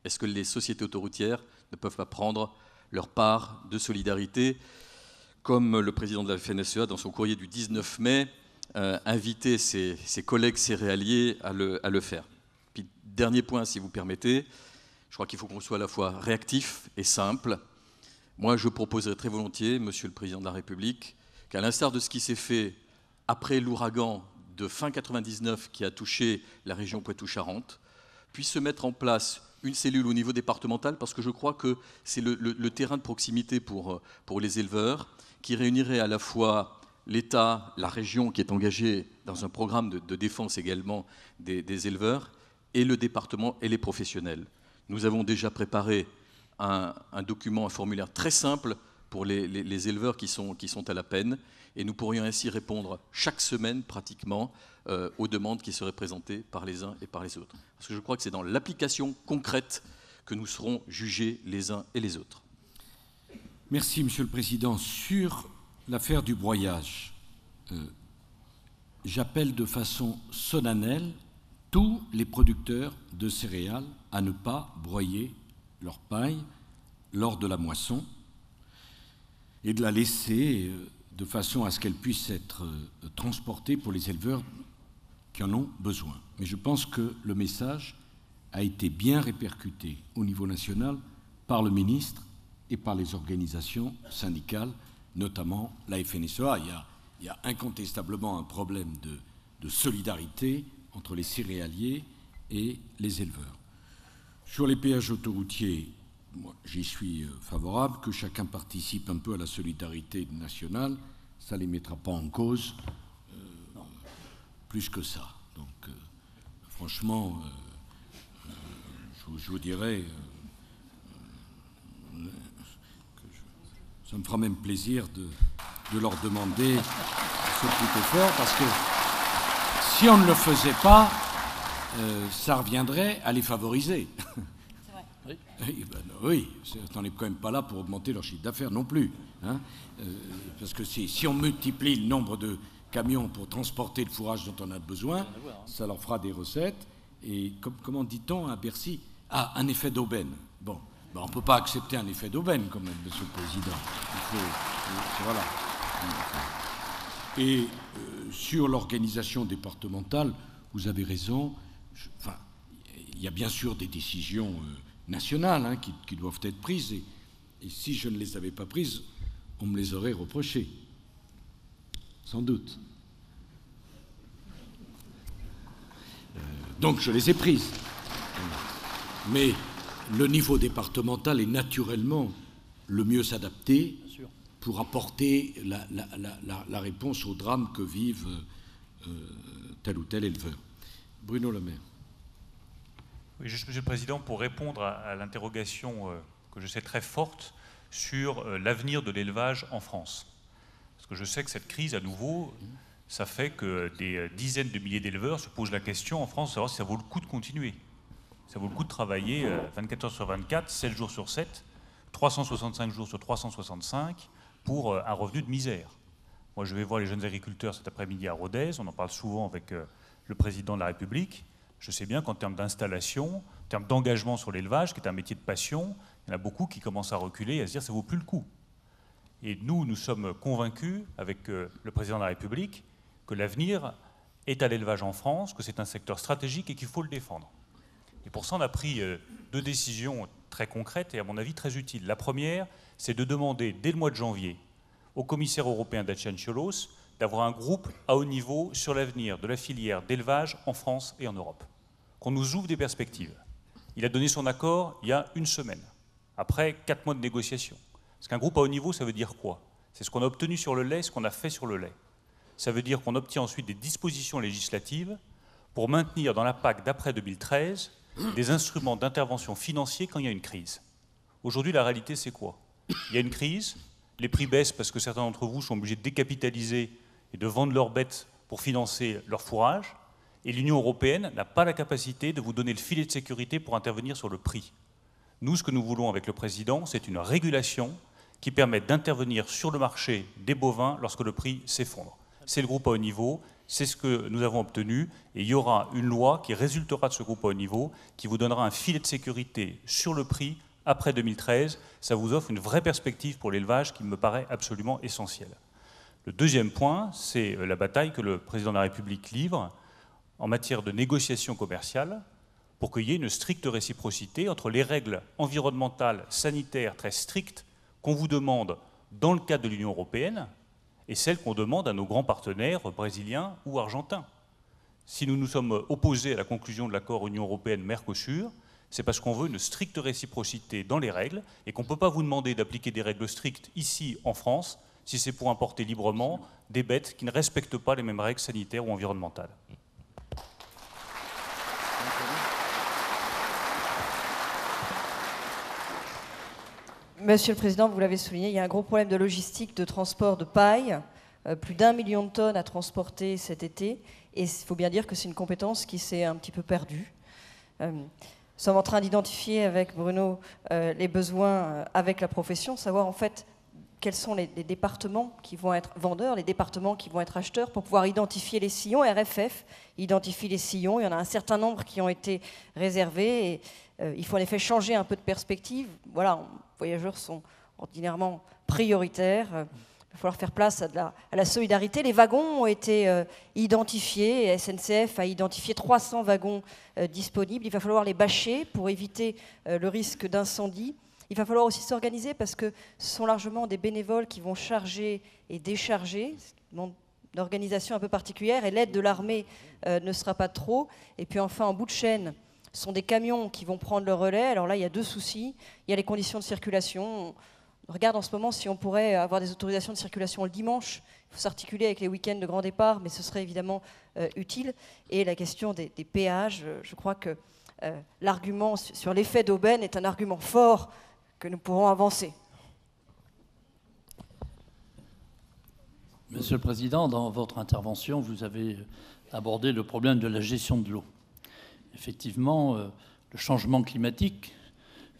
Est-ce que les sociétés autoroutières ne peuvent pas prendre leur part de solidarité, comme le président de la FNSEA, dans son courrier du 19 mai, inviter ses collègues céréaliers à le faire? Puis, dernier point, si vous permettez, je crois qu'il faut qu'on soit à la fois réactif et simple. Moi, je proposerais très volontiers, Monsieur le Président de la République, qu'à l'instar de ce qui s'est fait après l'ouragan de fin 99 qui a touché la région Poitou-Charentes, puisse se mettre en place une cellule au niveau départemental, parce que je crois que c'est le terrain de proximité pour les éleveurs, qui réunirait à la fois l'État, la région qui est engagée dans un programme de défense également des éleveurs, et le département et les professionnels. Nous avons déjà préparé un document, un formulaire très simple pour les éleveurs qui sont à la peine, et nous pourrions ainsi répondre chaque semaine pratiquement aux demandes qui seraient présentées par les uns et par les autres. Parce que je crois que c'est dans l'application concrète que nous serons jugés les uns et les autres. Merci, Monsieur le Président. Sur l'affaire du broyage, j'appelle de façon solennelle tous les producteurs de céréales à ne pas broyer leur paille lors de la moisson et de la laisser de façon à ce qu'elle puisse être transportée pour les éleveurs qui en ont besoin. Mais je pense que le message a été bien répercuté au niveau national par le ministre et par les organisations syndicales, notamment la FNSEA. Il y a incontestablement un problème de solidarité entre les céréaliers et les éleveurs. Sur les péages autoroutiers, moi, j'y suis favorable, que chacun participe un peu à la solidarité nationale, ça ne les mettra pas en cause plus que ça. Donc, franchement, je vous dirais que ça me fera même plaisir de leur demander ce petit effort, parce que si on ne le faisait pas, ça reviendrait à les favoriser. Oui, on n'est quand même pas là pour augmenter leur chiffre d'affaires non plus. Hein, parce que si on multiplie le nombre de camions pour transporter le fourrage dont on a besoin, ça leur fera des recettes. Et comment dit-on à Bercy? Ah, un effet d'aubaine. Bon, on ne peut pas accepter un effet d'aubaine quand même, Monsieur le Président. Voilà. Et sur l'organisation départementale, vous avez raison. Il y a bien sûr des décisions nationales qui doivent être prises, et si je ne les avais pas prises, on me les aurait reprochées, sans doute. Donc je les ai prises. Mais le niveau départemental est naturellement le mieux adapté pour apporter la réponse au drame que vivent tel ou tel éleveur. Bruno Le Maire. Oui, juste, Monsieur le Président, pour répondre à l'interrogation que je sais très forte sur l'avenir de l'élevage en France. Parce que je sais que cette crise, à nouveau, ça fait que des dizaines de milliers d'éleveurs se posent la question en France de savoir si ça vaut le coup de continuer. Ça vaut le coup de travailler 24 heures sur 24, 7 jours sur 7, 365 jours sur 365 pour un revenu de misère. Moi, je vais voir les jeunes agriculteurs cet après-midi à Rodez, on en parle souvent avec le Président de la République. Je sais bien qu'en termes d'installation, en termes d'engagement sur l'élevage, qui est un métier de passion, il y en a beaucoup qui commencent à reculer et à se dire que ça ne vaut plus le coup. Et nous sommes convaincus, avec le Président de la République, que l'avenir est à l'élevage en France, que c'est un secteur stratégique et qu'il faut le défendre. Et pour ça, on a pris 2 décisions très concrètes et à mon avis très utiles. La première, c'est de demander dès le mois de janvier au commissaire européen Dacian Cioloș d'avoir un groupe à haut niveau sur l'avenir de la filière d'élevage en France et en Europe. Qu'on nous ouvre des perspectives. Il a donné son accord il y a 1 semaine, après 4 mois de négociations. Parce qu'un groupe à haut niveau, ça veut dire quoi? C'est ce qu'on a obtenu sur le lait, ce qu'on a fait sur le lait. Ça veut dire qu'on obtient ensuite des dispositions législatives pour maintenir dans la PAC d'après 2013 des instruments d'intervention financiers quand il y a une crise. Aujourd'hui, la réalité, c'est quoi? Il y a une crise, les prix baissent parce que certains d'entre vous sont obligés de décapitaliser et de vendre leurs bêtes pour financer leur fourrage, et l'Union européenne n'a pas la capacité de vous donner le filet de sécurité pour intervenir sur le prix. Nous, ce que nous voulons avec le Président, c'est une régulation qui permette d'intervenir sur le marché des bovins lorsque le prix s'effondre. C'est le groupe à haut niveau, c'est ce que nous avons obtenu, et il y aura une loi qui résultera de ce groupe à haut niveau, qui vous donnera un filet de sécurité sur le prix après 2013. Ça vous offre une vraie perspective pour l'élevage qui me paraît absolument essentielle. Le deuxième point, c'est la bataille que le Président de la République livre en matière de négociation commerciale pour qu'il y ait une stricte réciprocité entre les règles environnementales, sanitaires très strictes qu'on vous demande dans le cadre de l'Union européenne et celles qu'on demande à nos grands partenaires brésiliens ou argentins. Si nous nous sommes opposés à la conclusion de l'accord Union européenne-Mercosur, c'est parce qu'on veut une stricte réciprocité dans les règles et qu'on ne peut pas vous demander d'appliquer des règles strictes ici en France si c'est pour importer librement des bêtes qui ne respectent pas les mêmes règles sanitaires ou environnementales. Monsieur le Président, vous l'avez souligné, il y a un gros problème de logistique, de transport de paille, plus d'1 million de tonnes à transporter cet été, et il faut bien dire que c'est une compétence qui s'est un petit peu perdue. Nous sommes en train d'identifier avec Bruno les besoins avec la profession, savoir en fait quels sont les départements qui vont être vendeurs, les départements qui vont être acheteurs, pour pouvoir identifier les sillons. RFF identifie les sillons, il y en a un certain nombre qui ont été réservés, et il faut en effet changer un peu de perspective. Voilà, les voyageurs sont ordinairement prioritaires. Il va falloir faire place à la solidarité. Les wagons ont été identifiés. SNCF a identifié 300 wagons disponibles. Il va falloir les bâcher pour éviter le risque d'incendie. Il va falloir aussi s'organiser parce que ce sont largement des bénévoles qui vont charger et décharger. Ce qui demande une organisation un peu particulière, et l'aide de l'armée ne sera pas trop. Et puis enfin, en bout de chaîne, ce sont des camions qui vont prendre le relais. Alors là, il y a 2 soucis. Il y a les conditions de circulation. On regarde en ce moment si on pourrait avoir des autorisations de circulation le dimanche. Il faut s'articuler avec les week-ends de grand départ, mais ce serait évidemment utile. Et la question des péages, je crois que l'argument sur l'effet d'aubaine est un argument fort que nous pourrons avancer. Monsieur le Président, dans votre intervention, vous avez abordé le problème de la gestion de l'eau. Effectivement, le changement climatique,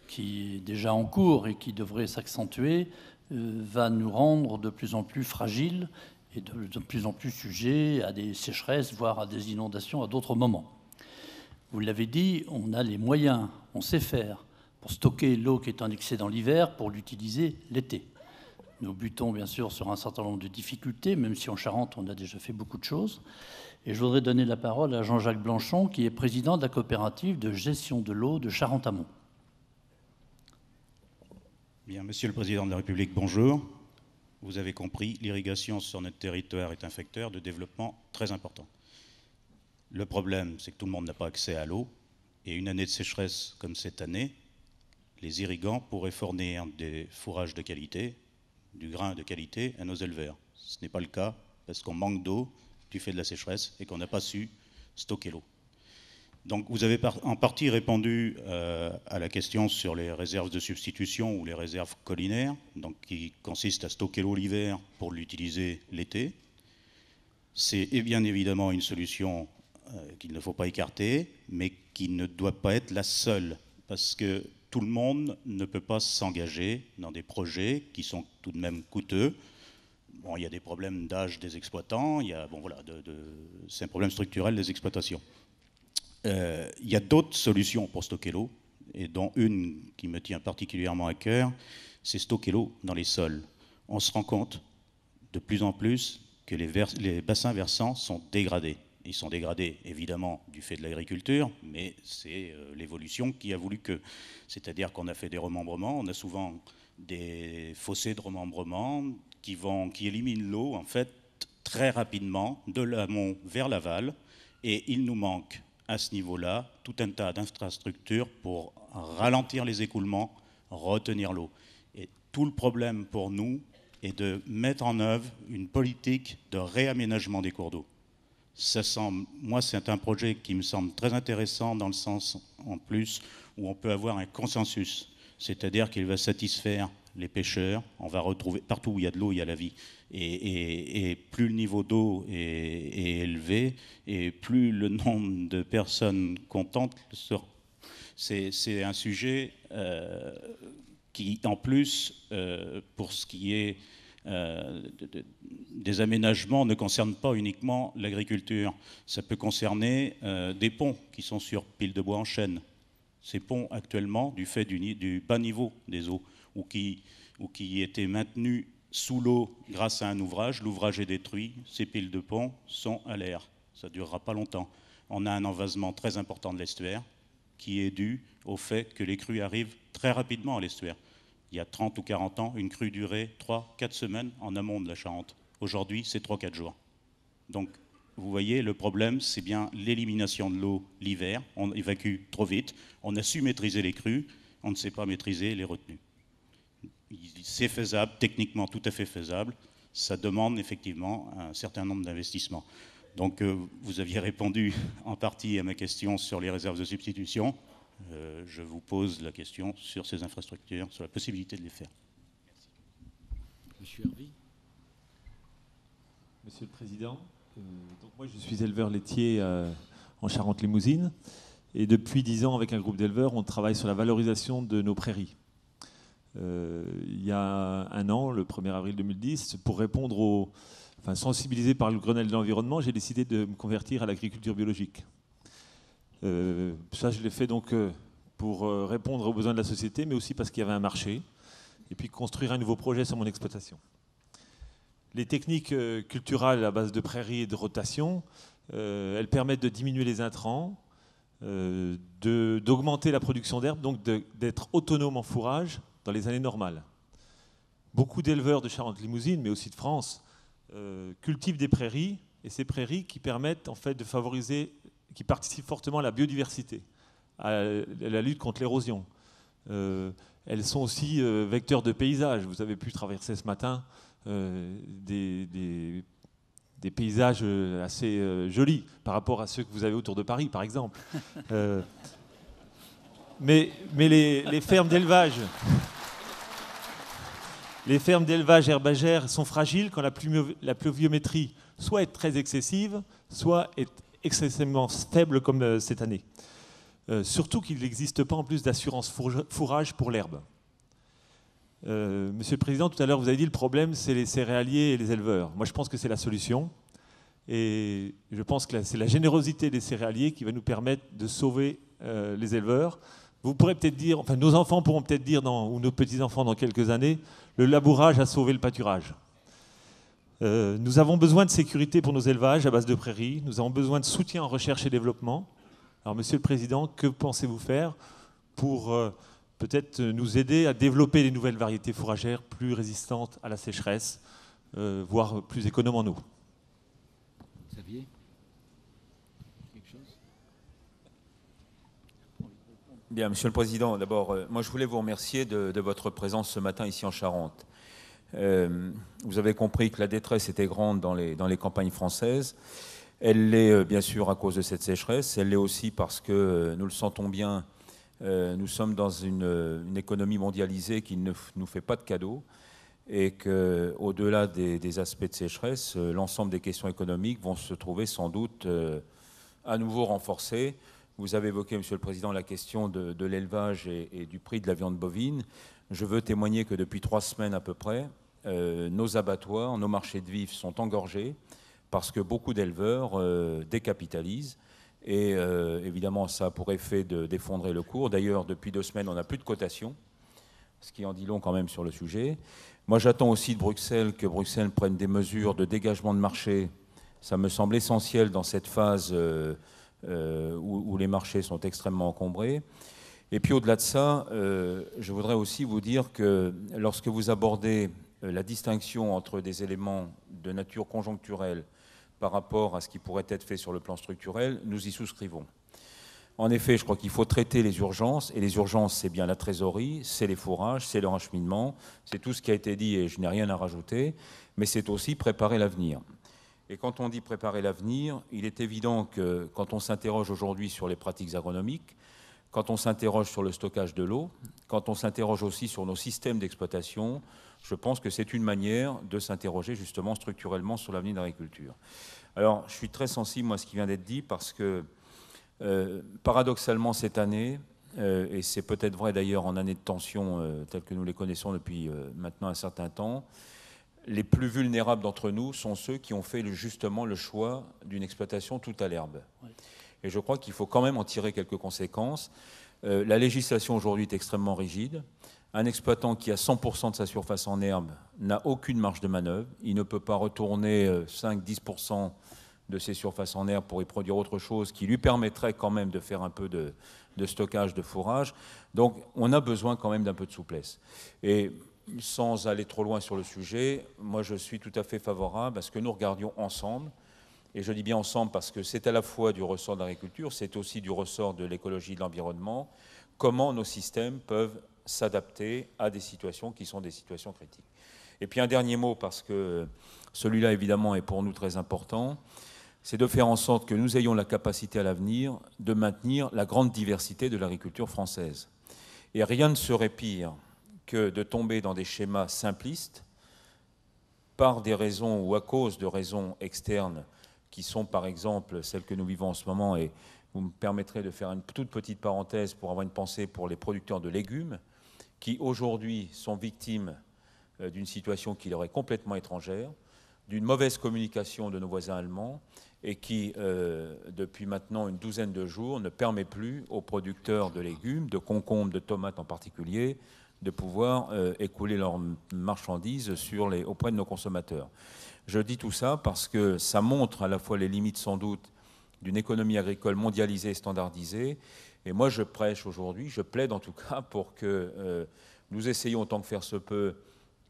qui est déjà en cours et qui devrait s'accentuer, va nous rendre de plus en plus fragiles et de plus en plus sujets à des sécheresses, voire à des inondations à d'autres moments. Vous l'avez dit, on a les moyens, on sait faire pour stocker l'eau qui est en excès dans l'hiver, pour l'utiliser l'été. Nous butons bien sûr sur un certain nombre de difficultés, même si en Charente, on a déjà fait beaucoup de choses. Et je voudrais donner la parole à Jean-Jacques Blanchon, qui est président de la coopérative de gestion de l'eau de Charente-Amont. Bien, Monsieur le Président de la République, bonjour. Vous avez compris, l'irrigation sur notre territoire est un facteur de développement très important. Le problème, c'est que tout le monde n'a pas accès à l'eau. Et une année de sécheresse comme cette année, les irrigants pourraient fournir des fourrages de qualité, du grain de qualité à nos éleveurs. Ce n'est pas le cas parce qu'on manque d'eau du fait de la sécheresse et qu'on n'a pas su stocker l'eau. Donc vous avez en partie répondu à la question sur les réserves de substitution ou les réserves collinaires, donc qui consistent à stocker l'eau l'hiver pour l'utiliser l'été. C'est bien évidemment une solution qu'il ne faut pas écarter, mais qui ne doit pas être la seule, parce que tout le monde ne peut pas s'engager dans des projets qui sont tout de même coûteux. Bon, il y a des problèmes d'âge des exploitants, c'est un problème structurel des exploitations. Il y a d'autres solutions pour stocker l'eau, et dont une qui me tient particulièrement à cœur, c'est stocker l'eau dans les sols. On se rend compte de plus en plus que les bassins versants sont dégradés. Ils sont dégradés, évidemment, du fait de l'agriculture, mais c'est l'évolution qui a voulu que. C'est-à-dire qu'on a fait des remembrements, on a souvent des fossés de remembrement qui éliminent l'eau, en fait, très rapidement, de l'amont vers l'aval, et il nous manque, à ce niveau-là, tout un tas d'infrastructures pour ralentir les écoulements, retenir l'eau. Et tout le problème pour nous est de mettre en œuvre une politique de réaménagement des cours d'eau. Moi, c'est un projet qui me semble très intéressant dans le sens, en plus, où on peut avoir un consensus. C'est-à-dire qu'il va satisfaire les pêcheurs. On va retrouver, partout où il y a de l'eau, il y a la vie. Et plus le niveau d'eau est élevé, et plus le nombre de personnes contentes sera. C'est un sujet qui, en plus, pour ce qui est des aménagements, ne concerne pas uniquement l'agriculture. Ça peut concerner des ponts qui sont sur piles de bois en chêne. Ces ponts, actuellement, du fait du bas niveau des eaux, ou qui étaient maintenus sous l'eau grâce à un ouvrage, l'ouvrage est détruit, ces piles de ponts sont à l'air. Ça ne durera pas longtemps. On a un envasement très important de l'estuaire qui est dû au fait que les crues arrivent très rapidement à l'estuaire. Il y a 30 ou 40 ans, une crue durait 3-4 semaines en amont de la Charente. Aujourd'hui, c'est 3-4 jours. Donc, vous voyez, le problème, c'est bien l'élimination de l'eau l'hiver. On évacue trop vite. On a su maîtriser les crues. On ne sait pas maîtriser les retenues. C'est faisable, techniquement tout à fait faisable. Ça demande effectivement un certain nombre d'investissements. Donc, vous aviez répondu en partie à ma question sur les réserves de substitution. Je vous pose la question sur ces infrastructures, sur la possibilité de les faire. Merci. Monsieur Hervé. Monsieur le Président, donc moi je suis éleveur laitier en Charente-Limousine, et depuis 10 ans avec un groupe d'éleveurs, on travaille sur la valorisation de nos prairies. Il y a un an, le 1er avril 2010, pour répondre sensibilisé par le Grenelle de l'environnement, j'ai décidé de me convertir à l'agriculture biologique. Ça, je l'ai fait donc pour répondre aux besoins de la société, mais aussi parce qu'il y avait un marché, et puis construire un nouveau projet sur mon exploitation. Les techniques culturales à base de prairies et de rotation, elles permettent de diminuer les intrants, d'augmenter la production d'herbe, donc d'être autonome en fourrage dans les années normales. Beaucoup d'éleveurs de Charente-Limousine, mais aussi de France, cultivent des prairies, et ces prairies qui permettent en fait de favoriser, qui participent fortement à la biodiversité, à la lutte contre l'érosion. Elles sont aussi vecteurs de paysages. Vous avez pu traverser ce matin des paysages assez jolis par rapport à ceux que vous avez autour de Paris, par exemple. Mais les fermes d'élevage... Les fermes d'élevage herbagère sont fragiles quand la pluviométrie soit est très excessive, soit est excessivement faible comme cette année. Surtout qu'il n'existe pas en plus d'assurance fourrage pour l'herbe. Monsieur le Président, tout à l'heure vous avez dit le problème c'est les céréaliers et les éleveurs. Moi je pense que c'est la solution. Et je pense que c'est la générosité des céréaliers qui va nous permettre de sauver les éleveurs. Vous pourrez peut-être dire, enfin nos enfants pourront peut-être dire, ou nos petits-enfants dans quelques années, le labourage a sauvé le pâturage. Nous avons besoin de sécurité pour nos élevages à base de prairies, nous avons besoin de soutien en recherche et développement. Alors Monsieur le Président, que pensez-vous faire pour peut-être nous aider à développer des nouvelles variétés fourragères plus résistantes à la sécheresse, voire plus économes en eau? Xavier ? Bien, Monsieur le Président, d'abord, moi je voulais vous remercier de votre présence ce matin ici en Charente. Vous avez compris que la détresse était grande dans les campagnes françaises. Elle l'est bien sûr à cause de cette sécheresse, elle l'est aussi parce que, nous le sentons bien, nous sommes dans une économie mondialisée qui ne nous fait pas de cadeaux et qu'au-delà des aspects de sécheresse, l'ensemble des questions économiques vont se trouver sans doute à nouveau renforcées. Vous avez évoqué, Monsieur le Président, la question de l'élevage et du prix de la viande bovine. Je veux témoigner que depuis 3 semaines à peu près, nos abattoirs, nos marchés de vivres sont engorgés parce que beaucoup d'éleveurs décapitalisent. Et évidemment, ça a pour effet d'effondrer le cours. D'ailleurs, depuis 2 semaines, on n'a plus de cotation, ce qui en dit long quand même sur le sujet. Moi, j'attends aussi de Bruxelles que Bruxelles prenne des mesures de dégagement de marché Ça me semble essentiel dans cette phase où les marchés sont extrêmement encombrés. Et puis au-delà de ça, je voudrais aussi vous dire que lorsque vous abordez la distinction entre des éléments de nature conjoncturelle par rapport à ce qui pourrait être fait sur le plan structurel, nous y souscrivons. En effet, je crois qu'il faut traiter les urgences, et les urgences, c'est bien la trésorerie, c'est les fourrages, c'est le racheminement, c'est tout ce qui a été dit et je n'ai rien à rajouter, mais c'est aussi préparer l'avenir. Et quand on dit préparer l'avenir, il est évident que quand on s'interroge aujourd'hui sur les pratiques agronomiques, quand on s'interroge sur le stockage de l'eau, quand on s'interroge aussi sur nos systèmes d'exploitation, je pense que c'est une manière de s'interroger justement structurellement sur l'avenir de l'agriculture. Alors, je suis très sensible, moi, à ce qui vient d'être dit, parce que paradoxalement, cette année, et c'est peut-être vrai d'ailleurs en année de tension telles que nous les connaissons depuis maintenant un certain temps, les plus vulnérables d'entre nous sont ceux qui ont fait justement le choix d'une exploitation toute à l'herbe. Oui. Et je crois qu'il faut quand même en tirer quelques conséquences. La législation aujourd'hui est extrêmement rigide. Un exploitant qui a 100% de sa surface en herbe n'a aucune marge de manœuvre. Il ne peut pas retourner 5-10% de ses surfaces en herbe pour y produire autre chose qui lui permettrait quand même de faire un peu de stockage, de fourrage. Donc on a besoin quand même d'un peu de souplesse. Et sans aller trop loin sur le sujet, moi je suis tout à fait favorable à ce que nous regardions ensemble, et je dis bien ensemble parce que c'est à la fois du ressort de l'agriculture, c'est aussi du ressort de l'écologie et de l'environnement, comment nos systèmes peuvent s'adapter à des situations qui sont des situations critiques. Et puis un dernier mot, parce que celui-là évidemment est pour nous très important, c'est de faire en sorte que nous ayons la capacité à l'avenir de maintenir la grande diversité de l'agriculture française. Et rien ne serait pire que de tomber dans des schémas simplistes par des raisons ou à cause de raisons externes qui sont par exemple celles que nous vivons en ce moment, et vous me permettrez de faire une toute petite parenthèse pour avoir une pensée pour les producteurs de légumes qui aujourd'hui sont victimes d'une situation qui leur est complètement étrangère, d'une mauvaise communication de nos voisins allemands et qui, depuis maintenant une douzaine de jours, ne permet plus aux producteurs de légumes, de concombres, de tomates en particulier, de pouvoir écouler leurs marchandises auprès de nos consommateurs. Je dis tout ça parce que ça montre à la fois les limites sans doute d'une économie agricole mondialisée et standardisée. Et moi je prêche aujourd'hui, je plaide en tout cas pour que nous essayions autant que faire se peut,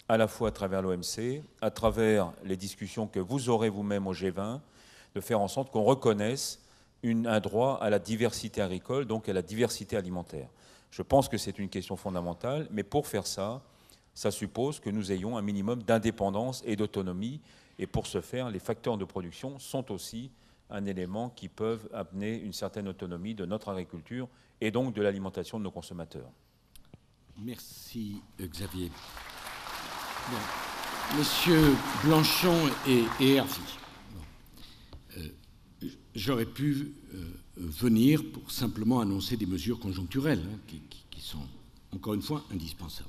à la fois à travers l'OMC, à travers les discussions que vous aurez vous-même au G20, de faire en sorte qu'on reconnaisse un droit à la diversité agricole, donc à la diversité alimentaire. Je pense que c'est une question fondamentale, mais pour faire ça, ça suppose que nous ayons un minimum d'indépendance et d'autonomie. Et pour ce faire, les facteurs de production sont aussi un élément qui peuvent amener une certaine autonomie de notre agriculture et donc de l'alimentation de nos consommateurs. Merci Xavier. Bon. Monsieur Blanchon et Hervé, j'aurais pu venir pour simplement annoncer des mesures conjoncturelles qui sont, encore une fois, indispensables.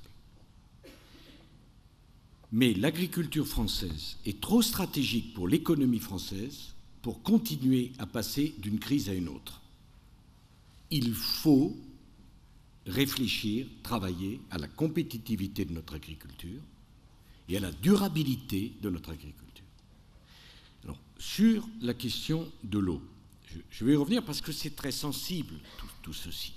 Mais l'agriculture française est trop stratégique pour l'économie française pour continuer à passer d'une crise à une autre. Il faut réfléchir, travailler à la compétitivité de notre agriculture et à la durabilité de notre agriculture. Alors, sur la question de l'eau, je vais y revenir parce que c'est très sensible, tout ceci.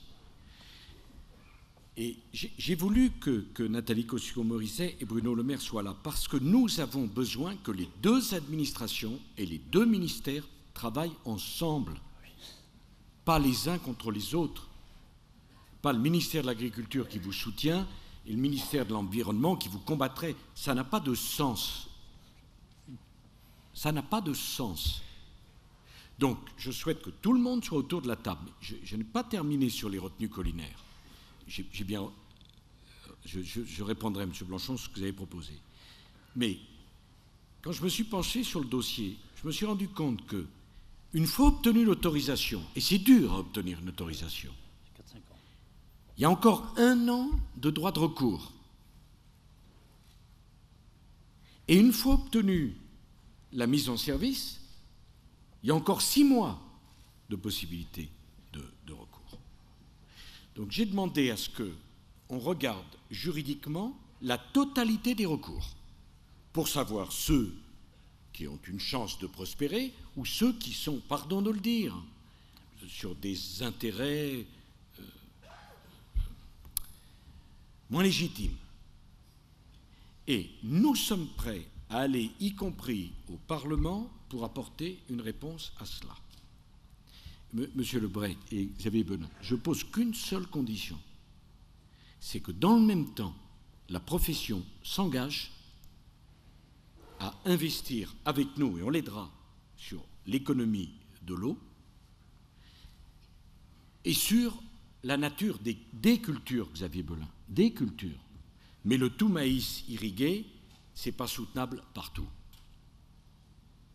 Et j'ai voulu que Nathalie Kosciusko-Morizet et Bruno Le Maire soient là parce que nous avons besoin que les deux administrations et les deux ministères travaillent ensemble, pas les uns contre les autres, pas le ministère de l'Agriculture qui vous soutient et le ministère de l'Environnement qui vous combattrait. Ça n'a pas de sens. Ça n'a pas de sens. Donc, je souhaite que tout le monde soit autour de la table. Je n'ai pas terminé sur les retenues collinaires. Je répondrai, M. Blanchon, ce que vous avez proposé. Mais quand je me suis penché sur le dossier, je me suis rendu compte que, une fois obtenue l'autorisation, et c'est dur à obtenir une autorisation, il y a encore 1 an de droit de recours. Et une fois obtenue la mise en service, il y a encore 6 mois de possibilité de recours. Donc j'ai demandé à ce qu'on regarde juridiquement la totalité des recours pour savoir ceux qui ont une chance de prospérer, ou ceux qui sont, pardon de le dire, sur des intérêts moins légitimes. Et nous sommes prêts à aller, y compris au Parlement, pour apporter une réponse à cela. Monsieur Lebret et Xavier Benin, je pose qu'une seule condition, c'est que dans le même temps, la profession s'engage à investir avec nous, et on l'aidera, sur l'économie de l'eau et sur la nature des cultures, Xavier Belin, des cultures. Mais le tout maïs irrigué, ce n'est pas soutenable partout.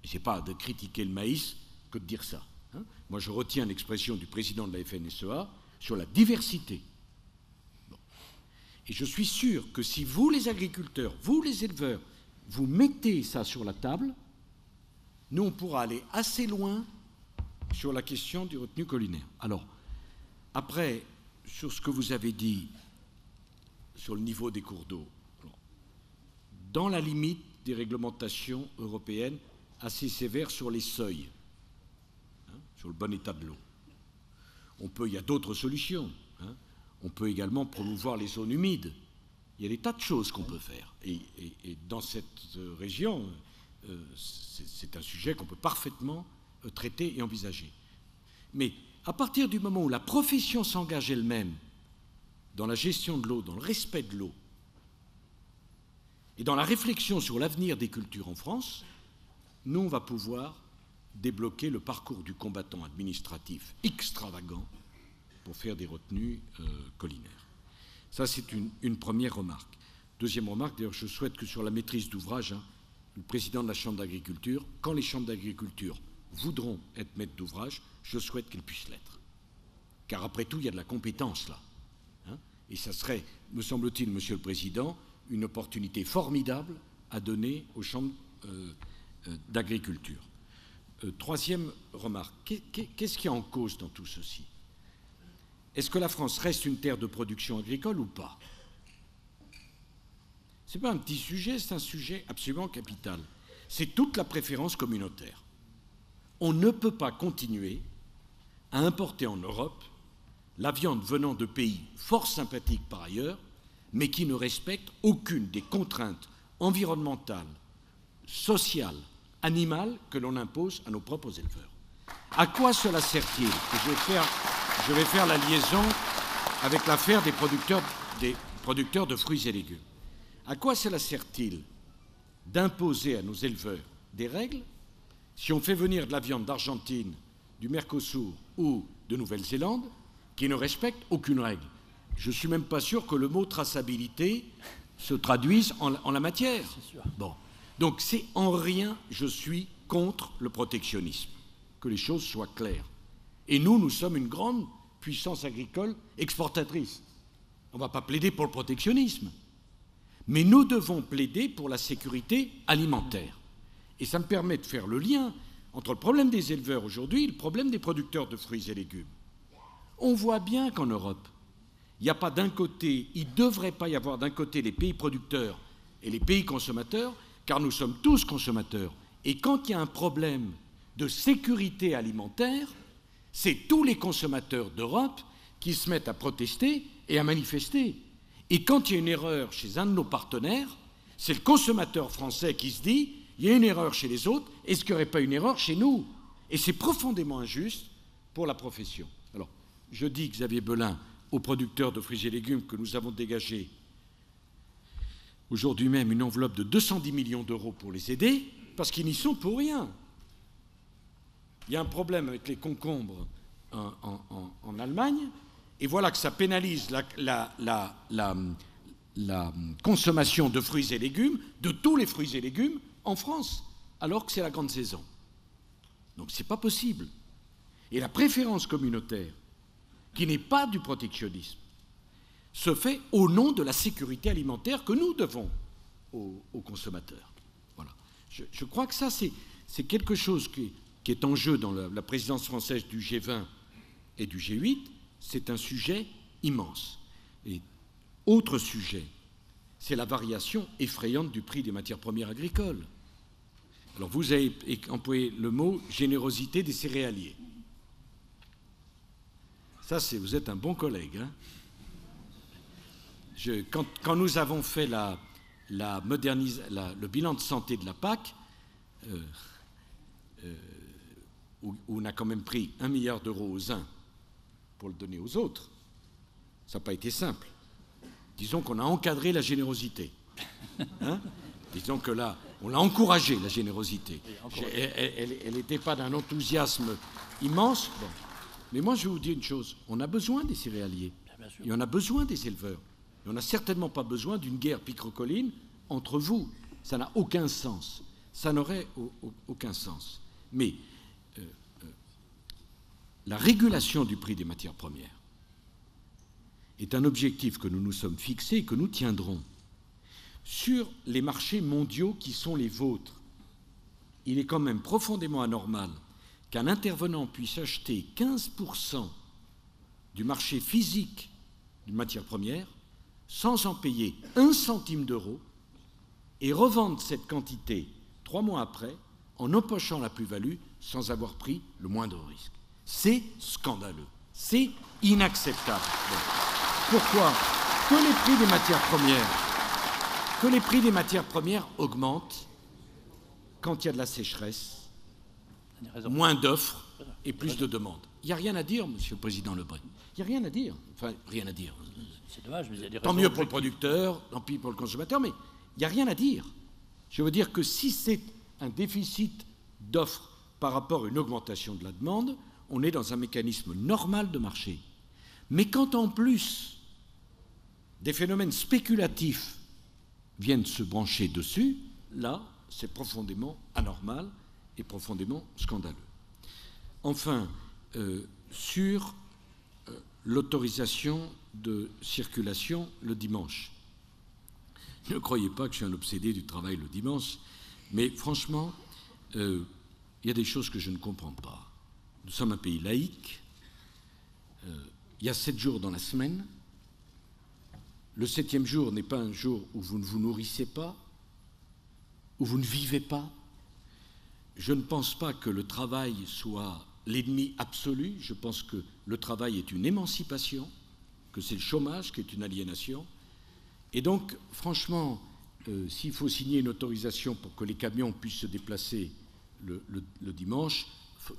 Ce n'est pas de critiquer le maïs que de dire ça. Hein. Moi, je retiens l'expression du président de la FNSEA sur la diversité. Bon. Et je suis sûr que si vous, les agriculteurs, vous, les éleveurs, vous mettez ça sur la table, nous, on pourra aller assez loin sur la question du retenu collinaire. Alors, après, sur ce que vous avez dit sur le niveau des cours d'eau, dans la limite des réglementations européennes assez sévères sur les seuils, hein, sur le bon état de l'eau. Il y a d'autres solutions. Hein. On peut également promouvoir les zones humides. Il y a des tas de choses qu'on peut faire. Et dans cette région, c'est un sujet qu'on peut parfaitement traiter et envisager. Mais à partir du moment où la profession s'engage elle-même dans la gestion de l'eau, dans le respect de l'eau, et dans la réflexion sur l'avenir des cultures en France, nous, on va pouvoir débloquer le parcours du combattant administratif extravagant pour faire des retenues collinaires. Ça, c'est une première remarque. Deuxième remarque, d'ailleurs, je souhaite que sur la maîtrise d'ouvrage, hein, le président de la Chambre d'agriculture, quand les chambres d'agriculture voudront être maîtres d'ouvrage, je souhaite qu'ils puissent l'être. Car après tout, il y a de la compétence là. Hein, et ça serait, me semble-t-il, Monsieur le Président, une opportunité formidable à donner aux chambres d'agriculture. Troisième remarque, qu'est-ce qui est en cause dans tout ceci? Est-ce que la France reste une terre de production agricole ou pas? Ce n'est pas un petit sujet, c'est un sujet absolument capital. C'est toute la préférence communautaire. On ne peut pas continuer à importer en Europe la viande venant de pays fort sympathiques par ailleurs, mais qui ne respectent aucune des contraintes environnementales, sociales, animales que l'on impose à nos propres éleveurs. À quoi cela sert-il? Je vais faire la liaison avec l'affaire des producteurs de fruits et légumes. À quoi cela sert-il d'imposer à nos éleveurs des règles si on fait venir de la viande d'Argentine, du Mercosur ou de Nouvelle-Zélande qui ne respectent aucune règle? Je ne suis même pas sûr que le mot traçabilité se traduise en la matière. Bon. Donc c'est en rien, je suis contre le protectionnisme. Que les choses soient claires. Et nous sommes une grande puissance agricole exportatrice. On ne va pas plaider pour le protectionnisme. Mais nous devons plaider pour la sécurité alimentaire. Et ça me permet de faire le lien entre le problème des éleveurs aujourd'hui et le problème des producteurs de fruits et légumes. On voit bien qu'en Europe, il n'y a pas d'un côté, il ne devrait pas y avoir d'un côté les pays producteurs et les pays consommateurs, car nous sommes tous consommateurs. Et quand il y a un problème de sécurité alimentaire, c'est tous les consommateurs d'Europe qui se mettent à protester et à manifester. Et quand il y a une erreur chez un de nos partenaires, c'est le consommateur français qui se dit « il y a une erreur chez les autres, est-ce qu'il n'y aurait pas une erreur chez nous ?» Et c'est profondément injuste pour la profession. Alors, je dis, Xavier Belin, aux producteurs de fruits et légumes que nous avons dégagé aujourd'hui même une enveloppe de 210 millions d'euros pour les aider, parce qu'ils n'y sont pour rien. Il y a un problème avec les concombres en Allemagne, et voilà que ça pénalise la consommation de fruits et légumes, de tous les fruits et légumes, en France, alors que c'est la grande saison. Donc c'est pas possible. Et la préférence communautaire, qui n'est pas du protectionnisme, se fait au nom de la sécurité alimentaire que nous devons aux consommateurs. Voilà. Je crois que ça, c'est quelque chose qui est en jeu dans la présidence française du G20 et du G8. C'est un sujet immense. Et autre sujet, c'est la variation effrayante du prix des matières premières agricoles. Alors vous avez employé le mot générosité des céréaliers. Ça, vous êtes un bon collègue. Hein. Quand nous avons fait le bilan de santé de la PAC, où on a quand même pris 1 milliard d'euros aux uns pour le donner aux autres, ça n'a pas été simple. Disons qu'on a encadré la générosité. Hein. Disons que là, on l'a encouragée, la générosité. Elle n'était pas d'un enthousiasme immense. Bon. Mais moi, je vais vous dire une chose. On a besoin des céréaliers. Et on a besoin des éleveurs. Et on n'a certainement pas besoin d'une guerre picrocolline entre vous. Ça n'a aucun sens. Ça n'aurait aucun sens. Mais la régulation du prix des matières premières est un objectif que nous nous sommes fixés et que nous tiendrons. Sur les marchés mondiaux qui sont les vôtres, il est quand même profondément anormal qu'un intervenant puisse acheter 15% du marché physique d'une matière première sans en payer 1 centime d'euro et revendre cette quantité 3 mois après en empochant la plus-value sans avoir pris le moindre risque. C'est scandaleux, c'est inacceptable. Bon. Pourquoi ? Que les prix des matières premières augmentent quand il y a de la sécheresse, moins d'offres et plus de demandes. Il n'y a rien à dire, Monsieur le Président Lebrun. Il n'y a rien à dire. Enfin, rien à dire. C'est dommage, mais il y a des tant mieux pour le producteur, tant pis pour le consommateur, mais il n'y a rien à dire. Je veux dire que si c'est un déficit d'offres par rapport à une augmentation de la demande, on est dans un mécanisme normal de marché. Mais quand en plus des phénomènes spéculatifs viennent se brancher dessus, là, c'est profondément anormal et profondément scandaleux. Enfin, sur l'autorisation de circulation le dimanche. Ne croyez pas que je suis un obsédé du travail le dimanche, mais franchement, il y a des choses que je ne comprends pas. Nous sommes un pays laïque, il y a 7 jours dans la semaine. Le 7e jour n'est pas un jour où vous ne vous nourrissez pas, où vous ne vivez pas. Je ne pense pas que le travail soit l'ennemi absolu. Je pense que le travail est une émancipation, que c'est le chômage qui est une aliénation. Et donc, franchement, s'il faut signer une autorisation pour que les camions puissent se déplacer le dimanche,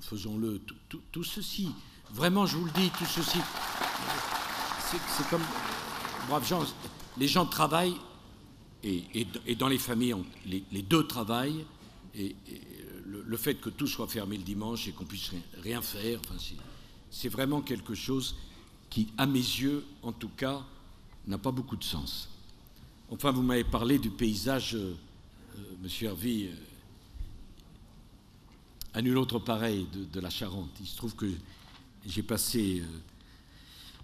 faisons-le. Tout ceci, vraiment, je vous le dis, tout ceci, c'est comme... Braves gens, les gens travaillent, et dans les familles, les deux travaillent, et le fait que tout soit fermé le dimanche et qu'on puisse rien faire, enfin, c'est vraiment quelque chose qui, à mes yeux, en tout cas, n'a pas beaucoup de sens. Enfin, vous m'avez parlé du paysage, Monsieur Hervy, à nul autre pareil de la Charente. Il se trouve que j'ai passé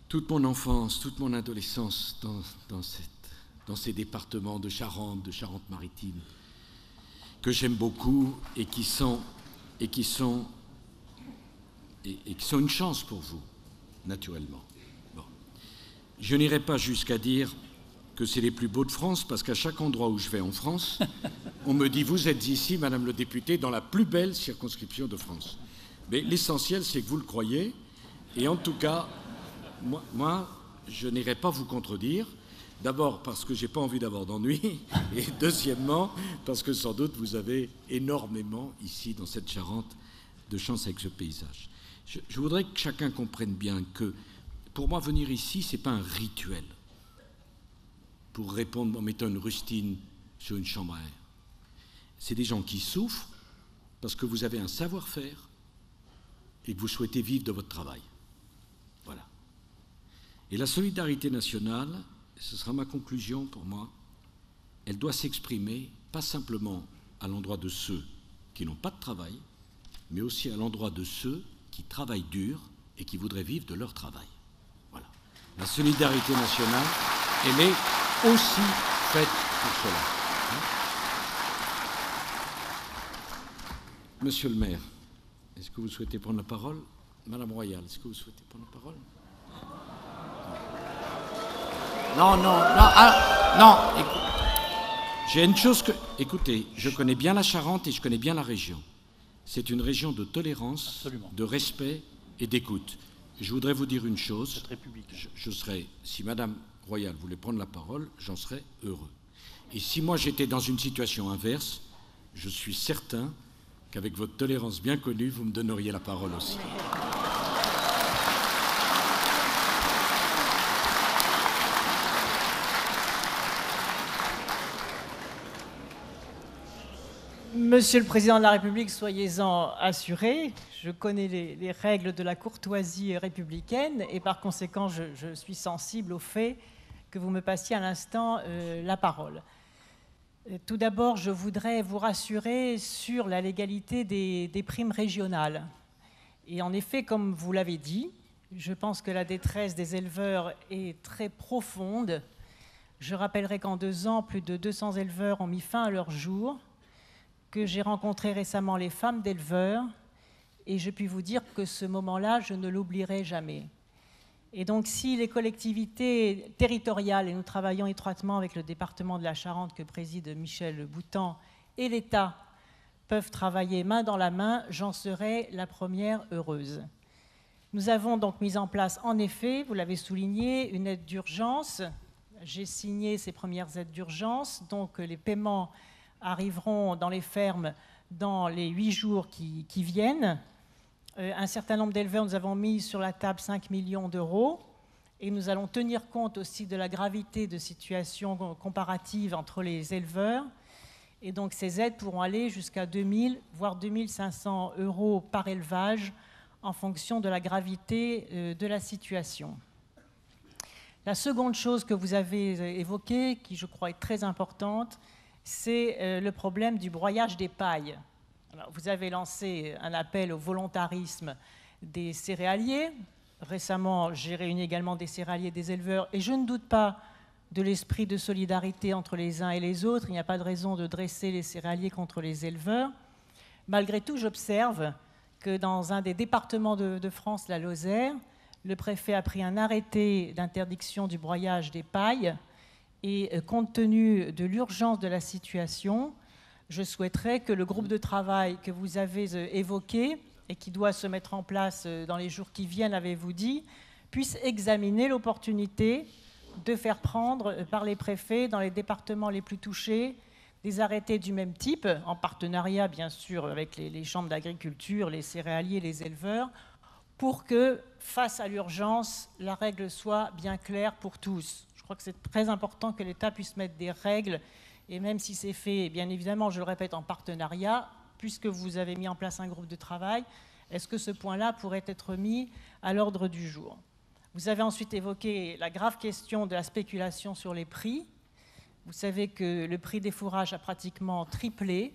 toute mon enfance, toute mon adolescence dans ces départements de Charente-Maritime, que j'aime beaucoup et qui sont une chance pour vous, naturellement. Bon. Je n'irai pas jusqu'à dire que c'est les plus beaux de France, parce qu'à chaque endroit où je vais en France, on me dit « Vous êtes ici, Madame le député, dans la plus belle circonscription de France ». Mais l'essentiel, c'est que vous le croyez, et en tout cas, moi je n'irai pas vous contredire. D'abord parce que je n'ai pas envie d'avoir d'ennui, et deuxièmement parce que sans doute vous avez énormément ici dans cette Charente de chance avec ce paysage. Je voudrais que chacun comprenne bien que pour moi venir ici, ce n'est pas un rituel pour répondre en mettant une rustine sur une chambre à air. C'est des gens qui souffrent parce que vous avez un savoir-faire et que vous souhaitez vivre de votre travail. Voilà. Et la solidarité nationale, ce sera ma conclusion pour moi, elle doit s'exprimer pas simplement à l'endroit de ceux qui n'ont pas de travail, mais aussi à l'endroit de ceux qui travaillent dur et qui voudraient vivre de leur travail. Voilà. La solidarité nationale, elle est aussi faite pour cela. Monsieur le maire, est-ce que vous souhaitez prendre la parole? Madame Royal, est-ce que vous souhaitez prendre la parole? Non, écoute. J'ai une chose que... Écoutez, je connais bien la Charente et je connais bien la région. C'est une région de tolérance, absolument, de respect et d'écoute. Je voudrais vous dire une chose. Je serais, si Madame Royal voulait prendre la parole, j'en serais heureux. Et si moi j'étais dans une situation inverse, je suis certain qu'avec votre tolérance bien connue, vous me donneriez la parole aussi. Monsieur le Président de la République, soyez-en assuré, je connais les règles de la courtoisie républicaine et par conséquent, je suis sensible au fait que vous me passiez à l'instant la parole. Tout d'abord, je voudrais vous rassurer sur la légalité des primes régionales. Et en effet, comme vous l'avez dit, je pense que la détresse des éleveurs est très profonde. Je rappellerai qu'en 2 ans, plus de 200 éleveurs ont mis fin à leur jour, que j'ai rencontré récemment les femmes d'éleveurs, et je puis vous dire que ce moment-là, je ne l'oublierai jamais. Et donc, si les collectivités territoriales, et nous travaillons étroitement avec le département de la Charente que préside Michel Boutan, et l'État peuvent travailler main dans la main, j'en serai la première heureuse. Nous avons donc mis en place, en effet, vous l'avez souligné, une aide d'urgence. J'ai signé ces premières aides d'urgence, donc les paiements arriveront dans les fermes dans les 8 jours qui viennent. Un certain nombre d'éleveurs, nous avons mis sur la table 5 millions d'euros et nous allons tenir compte aussi de la gravité de situations comparatives entre les éleveurs. Et donc ces aides pourront aller jusqu'à 2000 voire 2500 euros par élevage en fonction de la gravité de la situation. La seconde chose que vous avez évoquée, qui je crois est très importante, c'est le problème du broyage des pailles. Alors, vous avez lancé un appel au volontarisme des céréaliers. Récemment, j'ai réuni également des céréaliers et des éleveurs, et je ne doute pas de l'esprit de solidarité entre les uns et les autres. Il n'y a pas de raison de dresser les céréaliers contre les éleveurs. Malgré tout, j'observe que dans un des départements de France, la Lozère, le préfet a pris un arrêté d'interdiction du broyage des pailles. Et compte tenu de l'urgence de la situation, je souhaiterais que le groupe de travail que vous avez évoqué et qui doit se mettre en place dans les jours qui viennent, avez-vous dit, puisse examiner l'opportunité de faire prendre par les préfets dans les départements les plus touchés des arrêtés du même type, en partenariat bien sûr avec les chambres d'agriculture, les céréaliers, les éleveurs, pour que, face à l'urgence, la règle soit bien claire pour tous. Je crois que c'est très important que l'État puisse mettre des règles, et même si c'est fait, bien évidemment, je le répète, en partenariat, puisque vous avez mis en place un groupe de travail, est-ce que ce point-là pourrait être mis à l'ordre du jour? Vous avez ensuite évoqué la grave question de la spéculation sur les prix. Vous savez que le prix des fourrages a pratiquement triplé.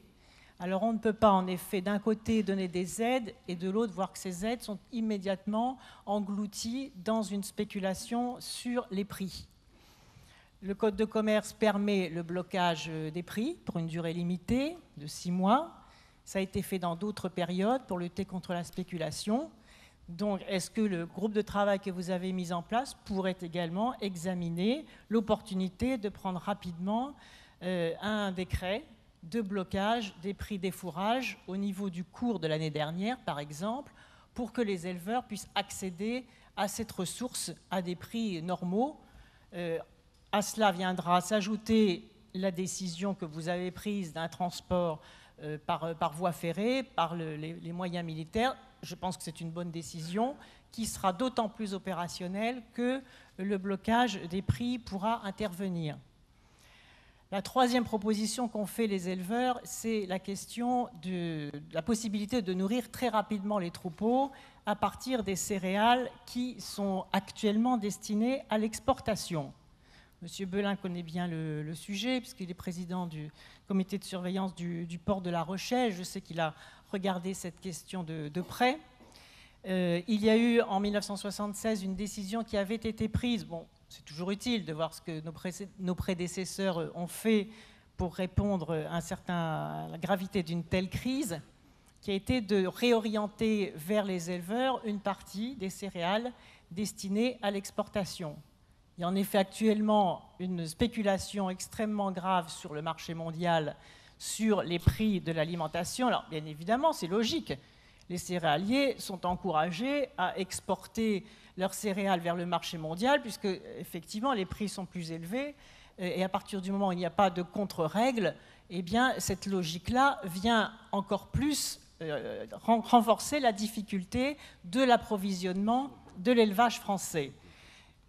Alors on ne peut pas en effet d'un côté donner des aides et de l'autre voir que ces aides sont immédiatement englouties dans une spéculation sur les prix. Le Code de commerce permet le blocage des prix pour une durée limitée de 6 mois. Ça a été fait dans d'autres périodes pour lutter contre la spéculation. Donc, est-ce que le groupe de travail que vous avez mis en place pourrait également examiner l'opportunité de prendre rapidement un décret de blocage des prix des fourrages au niveau du cours de l'année dernière, par exemple, pour que les éleveurs puissent accéder à cette ressource à des prix normaux. À cela viendra s'ajouter la décision que vous avez prise d'un transport par voie ferrée, par les moyens militaires. Je pense que c'est une bonne décision qui sera d'autant plus opérationnelle que le blocage des prix pourra intervenir. La troisième proposition qu'ont fait les éleveurs, c'est la question de la possibilité de nourrir très rapidement les troupeaux à partir des céréales qui sont actuellement destinées à l'exportation. Monsieur Belin connaît bien le sujet, puisqu'il est président du comité de surveillance du port de La Rochelle. Je sais qu'il a regardé cette question de près. Il y a eu en 1976 une décision qui avait été prise. Bon, c'est toujours utile de voir ce que nos prédécesseurs ont fait pour répondre à la gravité d'une telle crise, qui a été de réorienter vers les éleveurs une partie des céréales destinées à l'exportation. Il y a en effet actuellement une spéculation extrêmement grave sur le marché mondial sur les prix de l'alimentation. Alors, bien évidemment, c'est logique. Les céréaliers sont encouragés à exporter leurs céréales vers le marché mondial, puisque, effectivement, les prix sont plus élevés. Et à partir du moment où il n'y a pas de contre-règles, eh bien, cette logique-là vient encore plus renforcer la difficulté de l'approvisionnement de l'élevage français.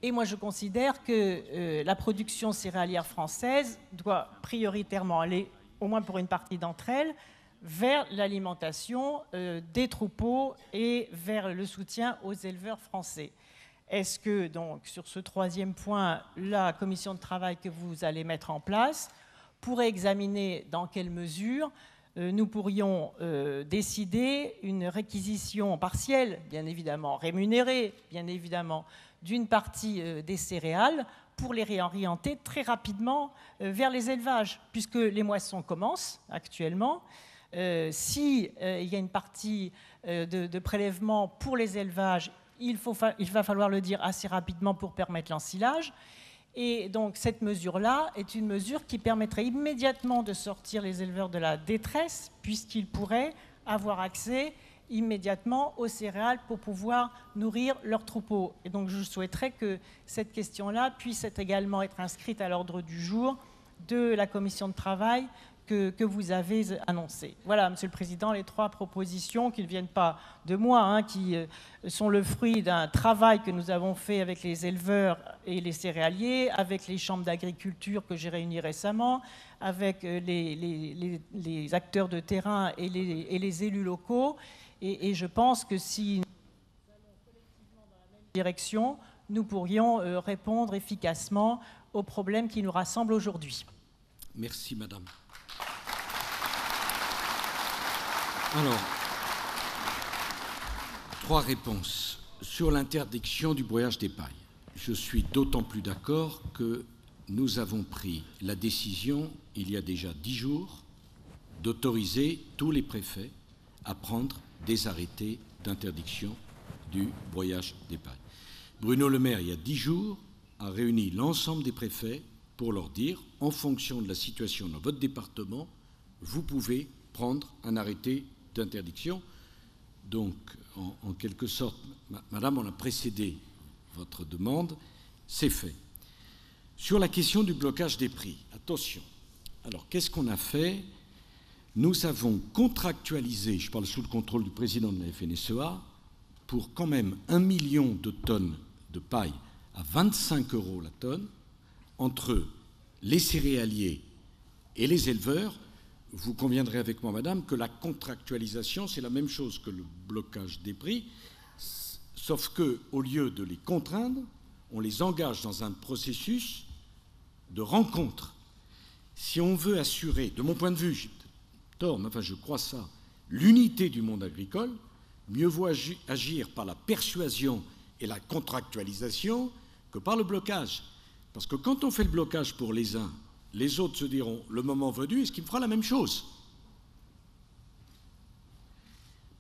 Et moi, je considère que la production céréalière française doit prioritairement aller, au moins pour une partie d'entre elles, vers l'alimentation des troupeaux et vers le soutien aux éleveurs français. Est-ce que, donc, sur ce troisième point, la commission de travail que vous allez mettre en place pourrait examiner dans quelle mesure nous pourrions décider une réquisition partielle, bien évidemment rémunérée, bien évidemment, d'une partie des céréales pour les réorienter très rapidement vers les élevages, puisque les moissons commencent actuellement. Si il y a une partie de prélèvement pour les élevages, il va falloir le dire assez rapidement pour permettre l'ensilage. Et donc cette mesure-là est une mesure qui permettrait immédiatement de sortir les éleveurs de la détresse, puisqu'ils pourraient avoir accès immédiatement aux céréales pour pouvoir nourrir leurs troupeaux. Et donc je souhaiterais que cette question-là puisse également être inscrite à l'ordre du jour de la commission de travail que vous avez annoncée. Voilà, Monsieur le Président, les trois propositions qui ne viennent pas de moi, qui sont le fruit d'un travail que nous avons fait avec les éleveurs et les céréaliers, avec les chambres d'agriculture que j'ai réunies récemment, avec les acteurs de terrain et les élus locaux. Et je pense que si nous allons collectivement dans la même direction, nous pourrions répondre efficacement aux problèmes qui nous rassemblent aujourd'hui. Merci, Madame. Alors, trois réponses. Sur l'interdiction du broyage des pailles, je suis d'autant plus d'accord que nous avons pris la décision, il y a déjà 10 jours, d'autoriser tous les préfets à prendre des arrêtés d'interdiction du broyage des pailles. Bruno Le Maire, il y a 10 jours, a réuni l'ensemble des préfets pour leur dire, en fonction de la situation dans votre département, vous pouvez prendre un arrêté d'interdiction. Donc, en quelque sorte, Madame, on a précédé votre demande, c'est fait. Sur la question du blocage des prix, attention. Alors, qu'est-ce qu'on a fait ? Nous avons contractualisé, je parle sous le contrôle du président de la FNSEA, pour quand même 1 million de tonnes de paille à 25 € la tonne, entre les céréaliers et les éleveurs. Vous conviendrez avec moi, Madame, que la contractualisation, c'est la même chose que le blocage des prix, sauf qu'au lieu de les contraindre, on les engage dans un processus de rencontre. Si on veut assurer, de mon point de vue, j'ai tort, mais enfin je crois ça, l'unité du monde agricole, mieux vaut agir par la persuasion et la contractualisation que par le blocage. Parce que quand on fait le blocage pour les uns, les autres se diront, le moment venu, est-ce qu'il me fera la même chose ?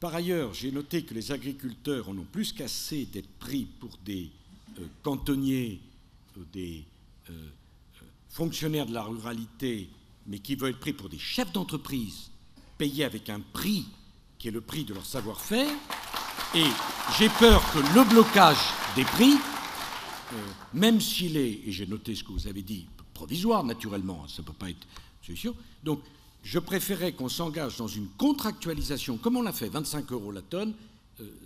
Par ailleurs, j'ai noté que les agriculteurs en ont plus qu'assez d'être pris pour des cantonniers, des fonctionnaires de la ruralité, mais qui veulent être pris pour des chefs d'entreprise, payés avec un prix qui est le prix de leur savoir-faire. Et j'ai peur que le blocage des prix, même s'il est, et j'ai noté ce que vous avez dit, provisoire, naturellement, ça ne peut pas être une solution. Donc, je préférais qu'on s'engage dans une contractualisation, comme on l'a fait, 25 € la tonne,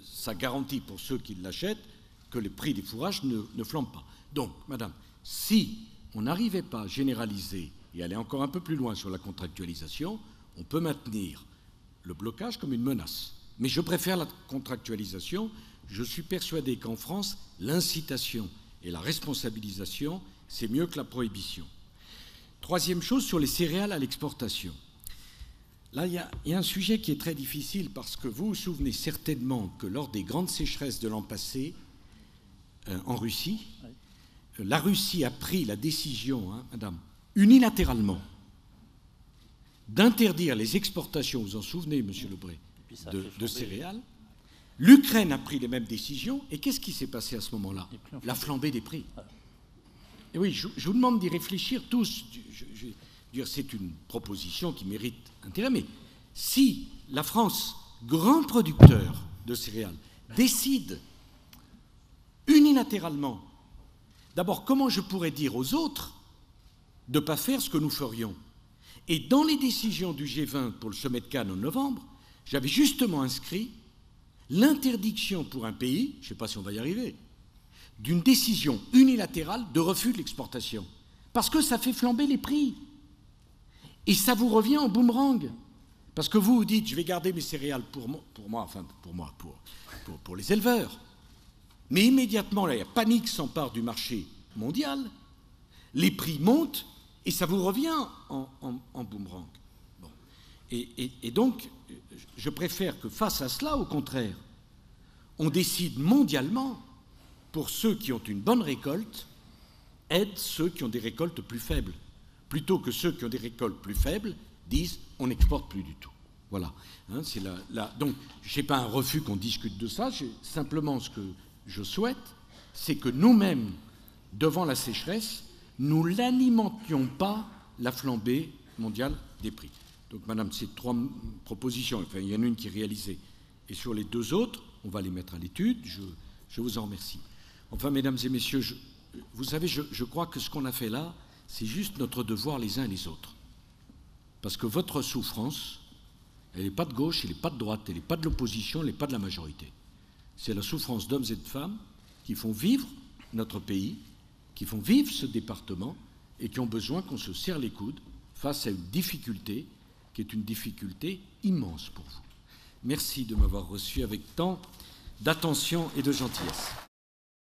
ça garantit pour ceux qui l'achètent que les prix des fourrages ne flambent pas. Donc, Madame, si on n'arrivait pas à généraliser et aller encore un peu plus loin sur la contractualisation, on peut maintenir le blocage comme une menace. Mais je préfère la contractualisation. Je suis persuadé qu'en France, l'incitation et la responsabilisation, c'est mieux que la prohibition. Troisième chose, sur les céréales à l'exportation. Là, il y a un sujet qui est très difficile parce que vous vous souvenez certainement que lors des grandes sécheresses de l'an passé, en Russie, la Russie a pris la décision, Madame, unilatéralement, d'interdire les exportations, vous vous en souvenez, Monsieur Lebré, de céréales. L'Ukraine a pris les mêmes décisions, et qu'est-ce qui s'est passé à ce moment-là ? La flambée des prix. oui, je vous demande d'y réfléchir tous. C'est une proposition qui mérite intérêt, mais si la France, grand producteur de céréales, décide unilatéralement, d'abord, comment je pourrais dire aux autres de ne pas faire ce que nous ferions? Et dans les décisions du G20 pour le sommet de Cannes en novembre, j'avais justement inscrit l'interdiction pour un pays, je ne sais pas si on va y arriver, d'une décision unilatérale de refus de l'exportation. Parce que ça fait flamber les prix. Et ça vous revient en boomerang. Parce que vous dites, je vais garder mes céréales pour les éleveurs. Mais immédiatement, la panique s'empare du marché mondial, les prix montent et ça vous revient en boomerang. Bon. Et donc, je préfère que face à cela, au contraire, on décide mondialement, pour ceux qui ont une bonne récolte, aide ceux qui ont des récoltes plus faibles, plutôt que ceux qui ont des récoltes plus faibles disent on n'exporte plus du tout. Voilà. Hein, c'est donc, je n'ai pas un refus qu'on discute de ça, simplement ce que je souhaite, c'est que nous-mêmes, devant la sécheresse, nous n'alimentions pas la flambée mondiale des prix. Donc, madame, ces 3 propositions, enfin, il y en a une qui est réalisée, et sur les 2 autres, on va les mettre à l'étude, je vous en remercie. Enfin, mesdames et messieurs, vous savez, je crois que ce qu'on a fait là, c'est juste notre devoir les uns et les autres. Parce que votre souffrance, elle n'est pas de gauche, elle n'est pas de droite, elle n'est pas de l'opposition, elle n'est pas de la majorité. C'est la souffrance d'hommes et de femmes qui font vivre notre pays, qui font vivre ce département et qui ont besoin qu'on se serre les coudes face à une difficulté qui est une difficulté immense pour vous. Merci de m'avoir reçu avec tant d'attention et de gentillesse.